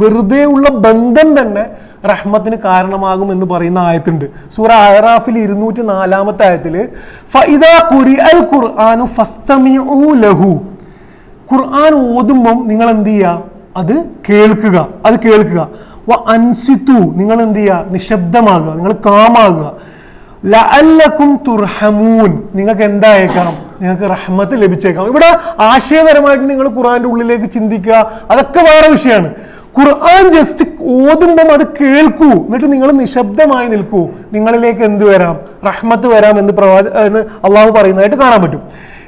Speaker 1: വെറുതെ ഉള്ള ബന്ധം തന്നെ റഹ്മത്തിന് കാരണമാകും എന്ന് പറയുന്ന ആയത്തുണ്ട്. സൂറ അഅറാഫിൽ 204 ആയത്തില് ഫഇദാ ഖുരിഅൽ ഖുർആനു ഫസ്തമിഉ ലഹു, ഖുർആൻ ഓതുമ്പോൾ നിങ്ങൾ എന്ത് ചെയ്യുക? അത് കേൾക്കുക. വ അൻസിതു, നിങ്ങൾ എന്ത് ചെയ്യുക? നിശബ്ദമാകുക, നിങ്ങൾ കാമാകുക. ലഅല്ലക്കും തുർഹമൂൻ, നിങ്ങൾക്ക് എന്തായേക്കാം? നിങ്ങൾക്ക് റഹ്മത്ത് ലഭിച്ചേക്കാം. ഇവിടെ ആശയപരമായിട്ട് നിങ്ങൾ ഖുർആന്റെ ഉള്ളിലേക്ക് ചിന്തിക്കുക, അതൊക്കെ വേറെ വിഷയമാണ്. ഖുർആൻ ജസ്റ്റ് ഓതുമ്പം അത് കേൾക്കൂ, എന്നിട്ട് നിങ്ങൾ നിശബ്ദമായി നിൽക്കൂ, നിങ്ങളിലേക്ക് എന്ത് വരാം? റഹ്മത്ത് വരാം എന്ന് അള്ളാഹു പറയുന്നതായിട്ട് കാണാൻ പറ്റും.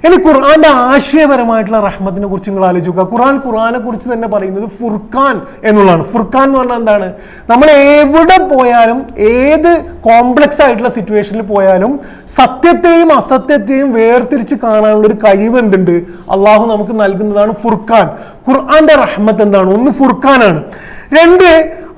Speaker 1: ഇനി ഖുർആന്റെ ആശയപരമായിട്ടുള്ള റഹ്മത്തിനെ കുറിച്ച് നിങ്ങൾ ആലോചിക്കുക. ഖുർആനെ കുറിച്ച് തന്നെ പറയുന്നത് ഫുർഖാൻ എന്നുള്ളതാണ്. ഫുർഖാൻ എന്ന് പറഞ്ഞാൽ എന്താണ്? നമ്മൾ എവിടെ പോയാലും, ഏത് കോംപ്ലക്സ് ആയിട്ടുള്ള സിറ്റുവേഷനിൽ പോയാലും സത്യത്തെയും അസത്യത്തെയും വേർതിരിച്ച് കാണാനുള്ള ഒരു കഴിവ് എന്തുണ്ട്? അള്ളാഹു നമുക്ക് നൽകുന്നതാണ് ഫുർഖാൻ. ഖുർആന്റെ റഹ്മത്ത് എന്താണ്? ഒന്ന് ഫുർഖാനാണ്. രണ്ട്,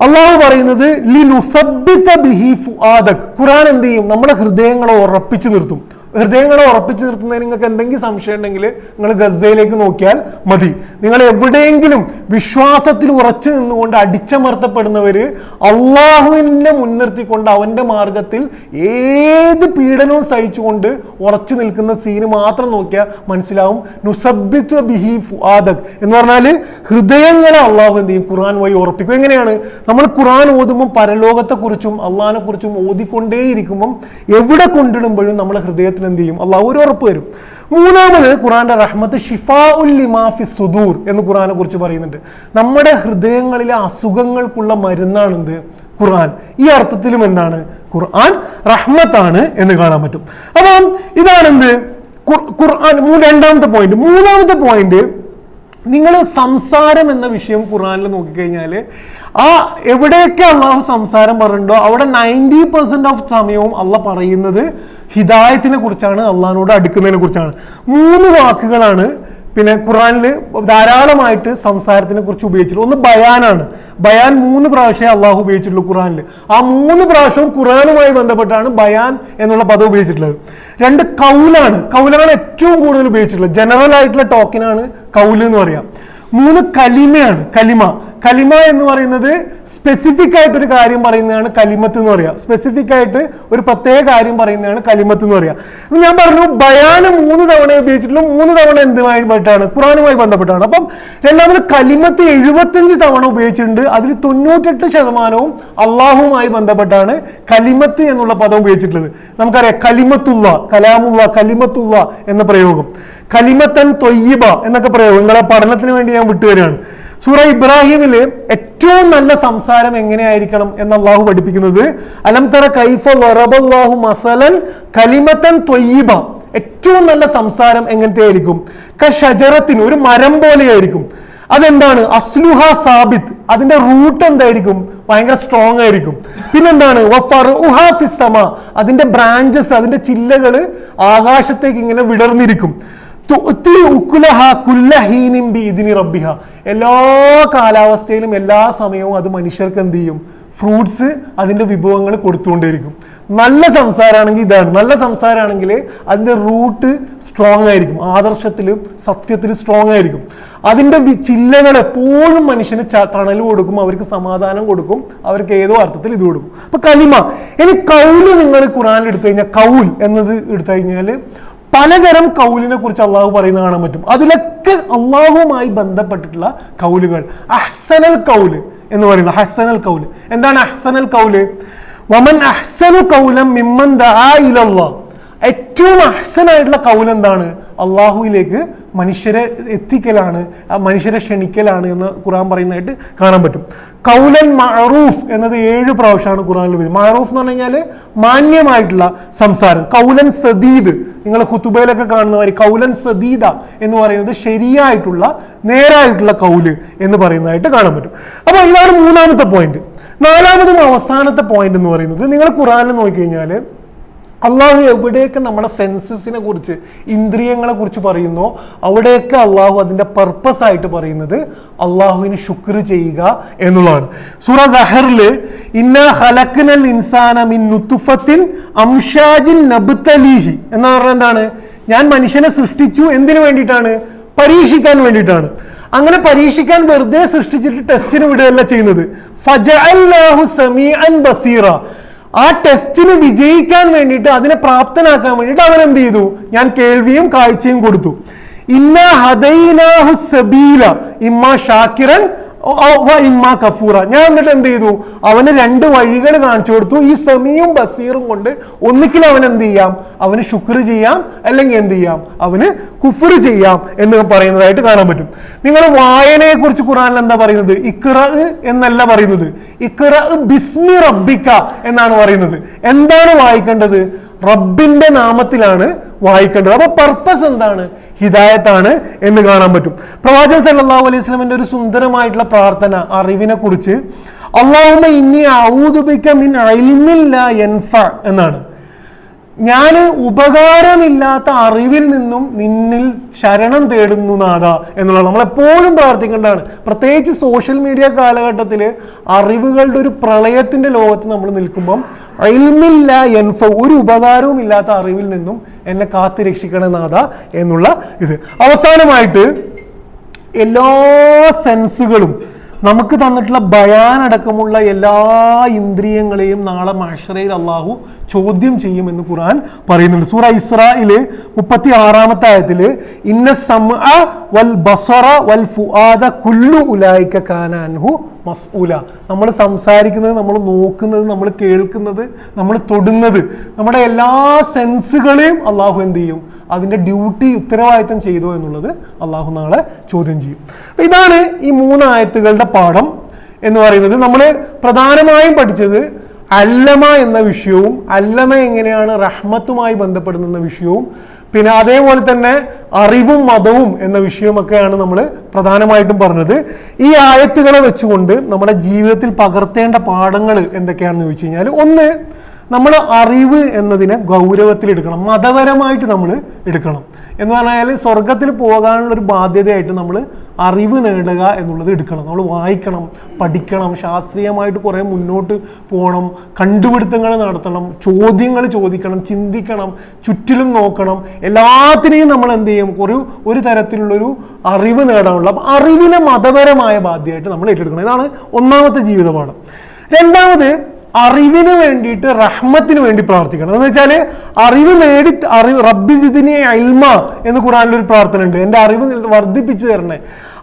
Speaker 1: അള്ളാഹു പറയുന്നത് ലിനുസബ്ബിത ബിഹി ഫുആദക്, ഖുർആൻ എന്ത് ചെയ്യും? നമ്മുടെ ഹൃദയങ്ങളെ ഉറപ്പിച്ചു നിർത്തും. ഹൃദയങ്ങളെ ഉറപ്പിച്ചു നിർത്തുന്നതിന് നിങ്ങൾക്ക് എന്തെങ്കിലും സംശയം ഉണ്ടെങ്കിൽ നിങ്ങൾ ഗസയിലേക്ക് നോക്കിയാൽ മതി. നിങ്ങൾ എവിടെയെങ്കിലും വിശ്വാസത്തിൽ ഉറച്ചു നിന്നുകൊണ്ട് അടിച്ചമർത്തപ്പെടുന്നവര് അള്ളാഹുവിനെ മുൻനിർത്തിക്കൊണ്ട് അവന്റെ മാർഗത്തിൽ ഏത് പീഡനവും സഹിച്ചുകൊണ്ട് ഉറച്ചു നിൽക്കുന്ന സീന് മാത്രം നോക്കിയാൽ മനസ്സിലാവും. നുസബ്ബിതു ബിഹി ഫുആദക് എന്ന് പറഞ്ഞാൽ ഹൃദയങ്ങളെ അള്ളാഹു എന്ത് ചെയ്യും? ഖുർആൻ വഴി ഉറപ്പിക്കും. എങ്ങനെയാണ്? നമ്മൾ ഖുർആൻ ഓതുമ്പോൾ പരലോകത്തെക്കുറിച്ചും അള്ളാഹിനെ കുറിച്ചും ഓതിക്കൊണ്ടേയിരിക്കുമ്പം എവിടെ കൊണ്ടിടുമ്പോഴും നമ്മുടെ ഹൃദയത്തിൽ എന്ത് ചെയ്യും? അള്ളാഹു ഒരു ഉറപ്പ് വരും. മൂന്നാമത്, ഖുർആന്റെ റഹ്മത്ത് ഷിഫാഉൽ ലിമാ ഫി സുദൂർ എന്ന് ഖുർആനെ കുറിച്ച് പറയുന്നുണ്ട്. നമ്മുടെ ഹൃദയങ്ങളിലെ അസുഖങ്ങൾക്കുള്ള മരുന്നാണ് എന്ത്? ഖുർആൻ. ഈ അർത്ഥത്തിലും എന്താണ്? ഖുർആൻ റഹ്മത്താണ് എന്ന് കാണാൻ പറ്റും. അപ്പം ഇതാണെന്ത്? ഖുർആൻ. രണ്ടാമത്തെ പോയിന്റ്. മൂന്നാമത്തെ പോയിന്റ്, നിങ്ങൾ സംസാരം എന്ന വിഷയം ഖുർആനിൽ നോക്കിക്കഴിഞ്ഞാൽ എവിടെയൊക്കെ അള്ളാഹു സംസാരം പറഞ്ഞിട്ടുണ്ടോ അവിടെ 90% ഓഫ് സമയവും അള്ളാഹ് പറയുന്നത് ഹിദായത്തിനെ കുറിച്ചാണ്, അള്ളാഹിനോട് അടുക്കുന്നതിനെ കുറിച്ചാണ്. 3 വാക്കുകളാണ് പിന്നെ ഖുർആനിൽ ധാരാളമായിട്ട് സംസാരത്തിനെ കുറിച്ച് ഉപയോഗിച്ചിട്ടുള്ളത്. ഒന്ന് ബയാനാണ്. ബയാൻ 3 പ്രാവശ്യം അള്ളാഹു ഉപയോഗിച്ചിട്ടുള്ളൂ ഖുർആനിൽ. ആ 3 പ്രാവശ്യവും ഖുർആനുമായി ബന്ധപ്പെട്ടാണ് ബയാൻ എന്നുള്ള പദം ഉപയോഗിച്ചിട്ടുള്ളത്. 2 കൗലാണ് ഏറ്റവും കൂടുതൽ ഉപയോഗിച്ചിട്ടുള്ളത്. ജനറൽ ആയിട്ടുള്ള ടോക്കിനാണ് കൗല് എന്ന് പറയാം. 3 കലിമ എന്ന് പറയുന്നത് സ്പെസിഫിക് ആയിട്ട് ഒരു കാര്യം പറയുന്നതാണ് കലിമത്ത് എന്ന് പറയാം. സ്പെസിഫിക് ആയിട്ട് ഒരു പ്രത്യേക കാര്യം പറയുന്നതാണ് കലിമത്ത് എന്ന് പറയാം. അപ്പം ഞാൻ പറഞ്ഞു ബയാന് 3 തവണ ഉപയോഗിച്ചിട്ടുള്ളൂ. 3 തവണ എന്തുമായി ബന്ധപ്പെട്ടാണ്? ഖുർആനുമായി ബന്ധപ്പെട്ടാണ്. അപ്പം രണ്ടാമത് കലിമത്ത് 75 തവണ ഉപയോഗിച്ചിട്ടുണ്ട്. അതിൽ 98% അള്ളാഹുമായി ബന്ധപ്പെട്ടാണ് കലിമത്ത് എന്നുള്ള പദം ഉപയോഗിച്ചിട്ടുള്ളത്. നമുക്കറിയാം കലിമത്തുള്ള, കലാമുള്ള, കലിമത്തുള്ള എന്ന പ്രയോഗം, കലിമത്തൻ ത്വയ്യിബ എന്നൊക്കെ പ്രയോഗം നിങ്ങളെ പഠനത്തിന് വേണ്ടി ഞാൻ വിട്ടുവരികയാണ്. സൂറ ഇബ്രാഹിമില് ഏറ്റവും നല്ല സംസാരം എങ്ങനെയായിരിക്കണം എന്ന് അള്ളാഹു പഠിപ്പിക്കുന്നത് അലം തറ കൈഫ വറബല്ലാഹു മസലൻ കലിമത്തൻ ത്വയ്യിബ. ഏറ്റവും നല്ല സംസാരം എങ്ങനത്തെ ആയിരിക്കും? കശജറത്തിന്, ഒരു മരം പോലെയായിരിക്കും. അതെന്താണ്? അസ്ലുഹ സാബിത്ത്, അതിന്റെ റൂട്ട് എന്തായിരിക്കും? ഭയങ്കര സ്ട്രോങ് ആയിരിക്കും. പിന്നെന്താണ്? വഫറുഹ ഫിസ്സമ, അതിന്റെ ബ്രാഞ്ചസ്, അതിന്റെ ചില്ലകള് ആകാശത്തേക്ക് ഇങ്ങനെ വിടർന്നിരിക്കും. എല്ലാ കാലാവസ്ഥയിലും എല്ലാ സമയവും അത് മനുഷ്യർക്ക് എന്ത് ചെയ്യും? ഫ്രൂട്ട്സ്, അതിന്റെ വിഭവങ്ങൾ കൊടുത്തുകൊണ്ടേയിരിക്കും. നല്ല സംസാരമാണെങ്കിൽ ഇതാണ്. നല്ല സംസാരമാണെങ്കിൽ അതിന്റെ റൂട്ട് സ്ട്രോങ് ആയിരിക്കും, ആദർശത്തിലും സത്യത്തിലും സ്ട്രോങ് ആയിരിക്കും. അതിന്റെ ചില്ലകൾ എപ്പോഴും മനുഷ്യന് തണൽ കൊടുക്കും, അവർക്ക് സമാധാനം കൊടുക്കും, അവർക്ക് ഏതോ അർത്ഥത്തിൽ ഇത് കൊടുക്കും. അപ്പൊ കലിമ. ഇനി കൗല് നിങ്ങൾ ഖുർആനിൽ എടുത്തു കഴിഞ്ഞാൽ, കൗൽ എന്നത് എടുത്തു കഴിഞ്ഞാൽ പലതരം കൗലിനെ കുറിച്ച് അള്ളാഹു പറയുന്നത് കാണാൻ പറ്റും. അതിലൊക്കെ അള്ളാഹുവുമായി ബന്ധപ്പെട്ടിട്ടുള്ള കൗലുകൾ. അഹ്സനൽ കൗല് എന്ന് പറയുന്നത്, അഹ്സനൽ കൗല് എന്താണ്? അഹ്സനൽ കൗല് വമൻ അഹ്സനു കൗലം മിമ്മൻ ദആ ഇലല്ലാഹ്. ഏറ്റവും അഹ്സനായിട്ടുള്ള കൗൽ എന്താണ്? അള്ളാഹുവിലേക്ക് മനുഷ്യരെ എത്തിക്കലാണ്, മനുഷ്യരെ ക്ഷണിക്കലാണ് എന്ന് ഖുർആൻ പറയുന്നതായിട്ട് കാണാൻ പറ്റും. കൗലൻ മഅറൂഫ് എന്നത് 7 പ്രാവശ്യമാണ് ഖുർആനിൽ വരുന്നത്. മഅറൂഫ് എന്ന് പറഞ്ഞു കഴിഞ്ഞാൽ മാന്യമായിട്ടുള്ള സംസാരം. കൗലൻ സദീദ്, നിങ്ങൾ ഖുതുബയിലൊക്കെ കാണുന്ന മാതിരി കൗലൻ സദീദ എന്ന് പറയുന്നത് ശരിയായിട്ടുള്ള നേരായിട്ടുള്ള കൗല് എന്ന് പറയുന്നതായിട്ട് കാണാൻ പറ്റും. അപ്പോൾ ഇതാണ് 3ാമത്തെ പോയിന്റ്. 4ാമതും അവസാനത്തെ പോയിന്റ് എന്ന് പറയുന്നത്, നിങ്ങൾ ഖുർആനിൽ നോക്കിക്കഴിഞ്ഞാൽ അള്ളാഹു എവിടെയൊക്കെ നമ്മുടെ സെൻസസിനെ കുറിച്ച്, ഇന്ദ്രിയങ്ങളെ കുറിച്ച് പറയുന്നോ അവിടെയൊക്കെ അള്ളാഹു അതിൻ്റെ പർപ്പസ് ആയിട്ട് പറയുന്നത് അള്ളാഹുവിന് ശുക്ർ ചെയ്യുക എന്നുള്ളതാണ്. സൂറ ദഹറിൽ ഇന്നാ ഖലഖ്നൽ ഇൻസാന മിൻ നുത്ഫത്തിൻ അംഷാജിൻ നബ്തലീഹി എന്ന് പറഞ്ഞാൽ എന്താണ്? ഞാൻ മനുഷ്യനെ സൃഷ്ടിച്ചു എന്തിനു വേണ്ടിയിട്ടാണ്? പരീക്ഷിക്കാൻ വേണ്ടിയിട്ടാണ്. അങ്ങനെ പരീക്ഷിക്കാൻ വെറുതെ സൃഷ്ടിച്ചിട്ട് ടെസ്റ്റിന് വിടുകയല്ല ചെയ്യുന്നത്. ഫജഅൽനാഹു സമീഅൻ ബസീറ. ആ ടെസ്റ്റിന് വിജയിക്കാൻ വേണ്ടിയിട്ട്, അതിനെ പ്രാപ്തനാക്കാൻ വേണ്ടിയിട്ട് അവൻ എന്ത് ചെയ്തു? ഞാൻ കേൾവിയും കാഴ്ചയും കൊടുത്തു. ഇന്നാ ഹദൈനാഹു സബീല ഇമ്മാ ഷാക്കിറൻ ഇമ്മാ കഫൂറ. ഞാൻ എന്നിട്ട് എന്ത് ചെയ്തു? അവന് 2 വഴികൾ കാണിച്ചു കൊടുത്തു. ഈ സമീയും ബസീറും കൊണ്ട് ഒന്നിക്കൽ അവൻ എന്ത് ചെയ്യാം? അവന് ശുക്ർ ചെയ്യാം, അല്ലെങ്കിൽ എന്ത് ചെയ്യാം? അവന് കുഫ്ർ ചെയ്യാം എന്ന് പറയുന്നതായിട്ട് കാണാൻ പറ്റും. നിങ്ങൾ വായനയെ കുറിച്ച് ഖുർആനിൽ എന്താ പറയുന്നത്? ഇഖ്റ എന്നല്ല പറയുന്നത്, ഇഖ്റ ബിസ്മി റബ്ബിക എന്നാണ് പറയുന്നത്. എന്താണ് വായിക്കേണ്ടത്? റബ്ബിന്റെ നാമത്തിലാണ് വായിക്കേണ്ടത്. അപ്പൊ പർപ്പസ് എന്താണ്? ഹിദായത്താണ് എന്ന് കാണാൻ പറ്റും. പ്രവാചകൻ സല്ലല്ലാഹു അലൈഹി വസല്ലമയുടെ ഒരു സുന്ദരമായിട്ടുള്ള പ്രാർത്ഥന അറിവിനെ കുറിച്ച്, അല്ലാഹുമ്മ ഇന്നി അഊദു ബിക മിൻ ഇൽമിൻ ലാ യൻഫ എന്നാണ്. ഞാൻ ഉപകാരമില്ലാത്ത അറിവിൽ നിന്നും നിന്നിൽ ശരണം തേടുന്നു നാഥ എന്നുള്ളത് നമ്മളെപ്പോഴും പ്രാർത്ഥിക്കേണ്ടതാണ്. പ്രത്യേകിച്ച് സോഷ്യൽ മീഡിയ കാലഘട്ടത്തിൽ അറിവുകളുടെ ഒരു പ്രളയത്തിന്റെ ലോകത്ത് നമ്മൾ നിൽക്കുമ്പം ഇൽമില്ല യൻഫ, ഒരു ഉപകാരവും ഇല്ലാത്ത അറിവിൽ നിന്നും എന്നെ കാത്തു രക്ഷിക്കണ നാഥ എന്നുള്ള ഇത്. അവസാനമായിട്ട് എല്ലാ സെൻസുകളും നമുക്ക് തന്നിട്ടുള്ള ബയാനടക്കമുള്ള എല്ലാ ഇന്ദ്രിയങ്ങളെയും നാളെ മഹ്ശറയിൽ അള്ളാഹു ചോദ്യം ചെയ്യുമെന്ന് ഖുർആൻ പറയുന്നുണ്ട്. സൂറ ഇസ്രായില് 36-ാമത്തെ ആയത്തില് ഇന്ന സമഅ വൽ ബസറ വൽ ഫുആദ കുല്ലു ഉലൈക കാന അൻഹു മസ്ഊല. നമ്മൾ സംസാരിക്കുന്നത്, നമ്മൾ നോക്കുന്നത്, നമ്മൾ കേൾക്കുന്നത്, നമ്മൾ തൊടുന്നത്, നമ്മുടെ എല്ലാ സെൻസുകളെയും അള്ളാഹു എന്ത് ചെയ്യും? അതിൻ്റെ ഡ്യൂട്ടി, ഉത്തരവാദിത്തം ചെയ്തോ എന്നുള്ളത് അള്ളാഹു നാളെ ചോദ്യം ചെയ്യും. അപ്പം ഇതാണ് ഈ 3 ആയത്തുകളുടെ പാഠം എന്ന് പറയുന്നത്. നമ്മൾ പ്രധാനമായും പഠിച്ചത് അല്ലമ എന്ന വിഷയവും, അല്ലമ എങ്ങനെയാണ് റഹ്മത്തുമായി ബന്ധപ്പെടുന്ന വിഷയവും, പിന്നെ അതേപോലെ തന്നെ അറിവും മതവും എന്ന വിഷയമൊക്കെയാണ് നമ്മൾ പ്രധാനമായിട്ടും പറഞ്ഞത്. ഈ ആയത്തുകളെ വെച്ചുകൊണ്ട് നമ്മുടെ ജീവിതത്തിൽ പകർത്തേണ്ട പാഠങ്ങൾ എന്തൊക്കെയാണെന്ന് ചോദിച്ചു കഴിഞ്ഞാൽ, ഒന്ന്, നമ്മൾ അറിവ് എന്നതിനെ ഗൗരവത്തിലെടുക്കണം, മതപരമായിട്ട് നമ്മൾ എടുക്കണം. എന്ന് പറഞ്ഞാൽ സ്വർഗത്തിൽ പോകാനുള്ളൊരു ബാധ്യതയായിട്ട് നമ്മൾ അറിവ് നേടുക എന്നുള്ളത് എടുക്കണം. നമ്മൾ വായിക്കണം, പഠിക്കണം, ശാസ്ത്രീയമായിട്ട് കുറേ മുന്നോട്ട് പോകണം, കണ്ടുപിടുത്തങ്ങൾ നടത്തണം, ചോദ്യങ്ങൾ ചോദിക്കണം, ചിന്തിക്കണം, ചുറ്റിലും നോക്കണം. എല്ലാത്തിനെയും നമ്മൾ എന്ത് ചെയ്യും? ഒരു തരത്തിലുള്ളൊരു അറിവ് നേടാനുള്ള, അപ്പം അറിവിനെ മതപരമായ ബാധ്യമായിട്ട് നമ്മൾ ഏറ്റെടുക്കണം. ഇതാണ് 1ാമത്തെ ജീവിതപാഠം. 2ാമത്, അറിവിന് വേണ്ടിയിട്ട് റഹ്മത്തിന് വേണ്ടി പ്രാർത്ഥിക്കണം. എന്ന് വെച്ചാൽ അറിവ് റബ്ബി സിദ്നി ഇൽമ എന്ന് ഖുർആനിലൊരു പ്രാർത്ഥന ഉണ്ട്. എൻ്റെ അറിവ് വർദ്ധിപ്പിച്ചു തരണേ.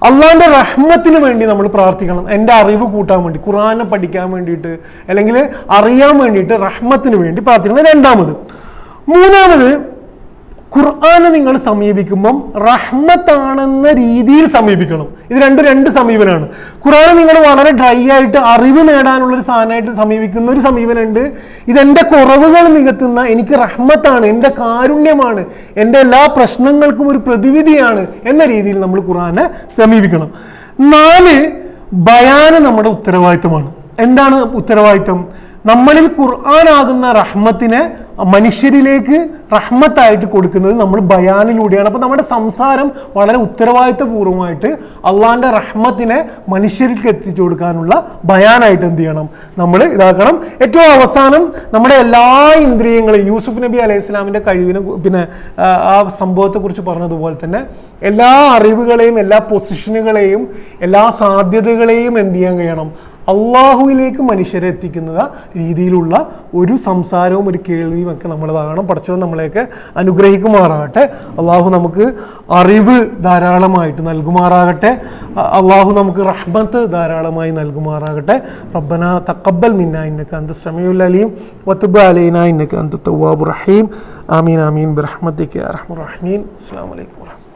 Speaker 1: അള്ളാഹിന്റെ റഹ്മത്തിന് വേണ്ടി നമ്മൾ പ്രാർത്ഥിക്കണം. എൻ്റെ അറിവ് കൂട്ടാൻ വേണ്ടി, ഖുർആനെ പഠിക്കാൻ വേണ്ടിയിട്ട്, അല്ലെങ്കിൽ അറിയാൻ വേണ്ടിയിട്ട് റഹ്മത്തിന് വേണ്ടി പ്രാർത്ഥിക്കണം. 2ാമത്. 3ാമത്, ഖുർആനെ നിങ്ങൾ സമീപിക്കുമ്പം റഹ്മത്താണെന്ന രീതിയിൽ സമീപിക്കണം. ഇത് രണ്ട് സമീപനമാണ്. ഖുർആനെ നിങ്ങൾ വളരെ ഡ്രൈ ആയിട്ട് അറിവ് നേടാനുള്ളൊരു സാധനമായിട്ട് സമീപിക്കുന്ന ഒരു സമീപനമുണ്ട്. ഇതെൻ്റെ കുറവുകൾ നികത്തുന്ന, എനിക്ക് റഹ്മത്താണ്, എൻ്റെ കാരുണ്യമാണ്, എൻ്റെ എല്ലാ പ്രശ്നങ്ങൾക്കും ഒരു പ്രതിവിധിയാണ് എന്ന രീതിയിൽ നമ്മൾ ഖുർആനെ സമീപിക്കണം. 4, ബയാന് നമ്മുടെ ഉത്തരവാദിത്തമാണ്. എന്താണ് ഉത്തരവാദിത്തം? നമ്മളിൽ ഖുർആനാകുന്ന റഹ്മത്തിനെ മനുഷ്യരിലേക്ക് റഹ്മത്തായിട്ട് കൊടുക്കുന്നത് നമ്മൾ ബയാനിലൂടെയാണ്. അപ്പം നമ്മുടെ സംസാരം വളരെ ഉത്തരവാദിത്തപൂർവ്വമായിട്ട് അള്ളാഹിൻ്റെ റഹ്മത്തിനെ മനുഷ്യർക്ക് എത്തിച്ചു കൊടുക്കാനുള്ള ബയാനായിട്ട് എന്ത് ചെയ്യണം? നമ്മൾ ഇതാക്കണം. ഏറ്റവും അവസാനം നമ്മുടെ എല്ലാ ഇന്ദ്രിയങ്ങളെയും, യൂസുഫ് നബി അലൈഹി ഇസ്ലാമിൻ്റെ കഴിവിനെ, പിന്നെ ആ സംഭവത്തെക്കുറിച്ച് പറഞ്ഞതുപോലെ തന്നെ എല്ലാ അറിവുകളെയും, എല്ലാ പൊസിഷനുകളെയും, എല്ലാ സാധ്യതകളെയും എന്ത് ചെയ്യാൻ കഴിയണം? അള്ളാഹുവിലേക്ക് മനുഷ്യരെ എത്തിക്കുന്ന രീതിയിലുള്ള ഒരു സംസാരവും ഒരു കേൾവിയും ഒക്കെ നമ്മളതാകണം. പടച്ചവൻ നമ്മളെയൊക്കെ അനുഗ്രഹിക്കുമാറാകട്ടെ. അള്ളാഹു നമുക്ക് അറിവ് ധാരാളമായിട്ട് നൽകുമാറാകട്ടെ. അള്ളാഹു നമുക്ക് റഹ്മത്ത് ധാരാളമായി നൽകുമാറാകട്ടെ. റബ്ബന തഖബ്ബൽ മിന്നാ ഇന്നക അന്ത സമീഉൽ അലീം വതുബ് അലൈനാ ഇന്നക അന്ത തവ്വാബുർ റഹീം. ആമീൻ ആമീൻ ബിറഹ്മതിക യാ അർഹമർ റഹീമീൻ. അസ്സലാമു അലൈക്കും.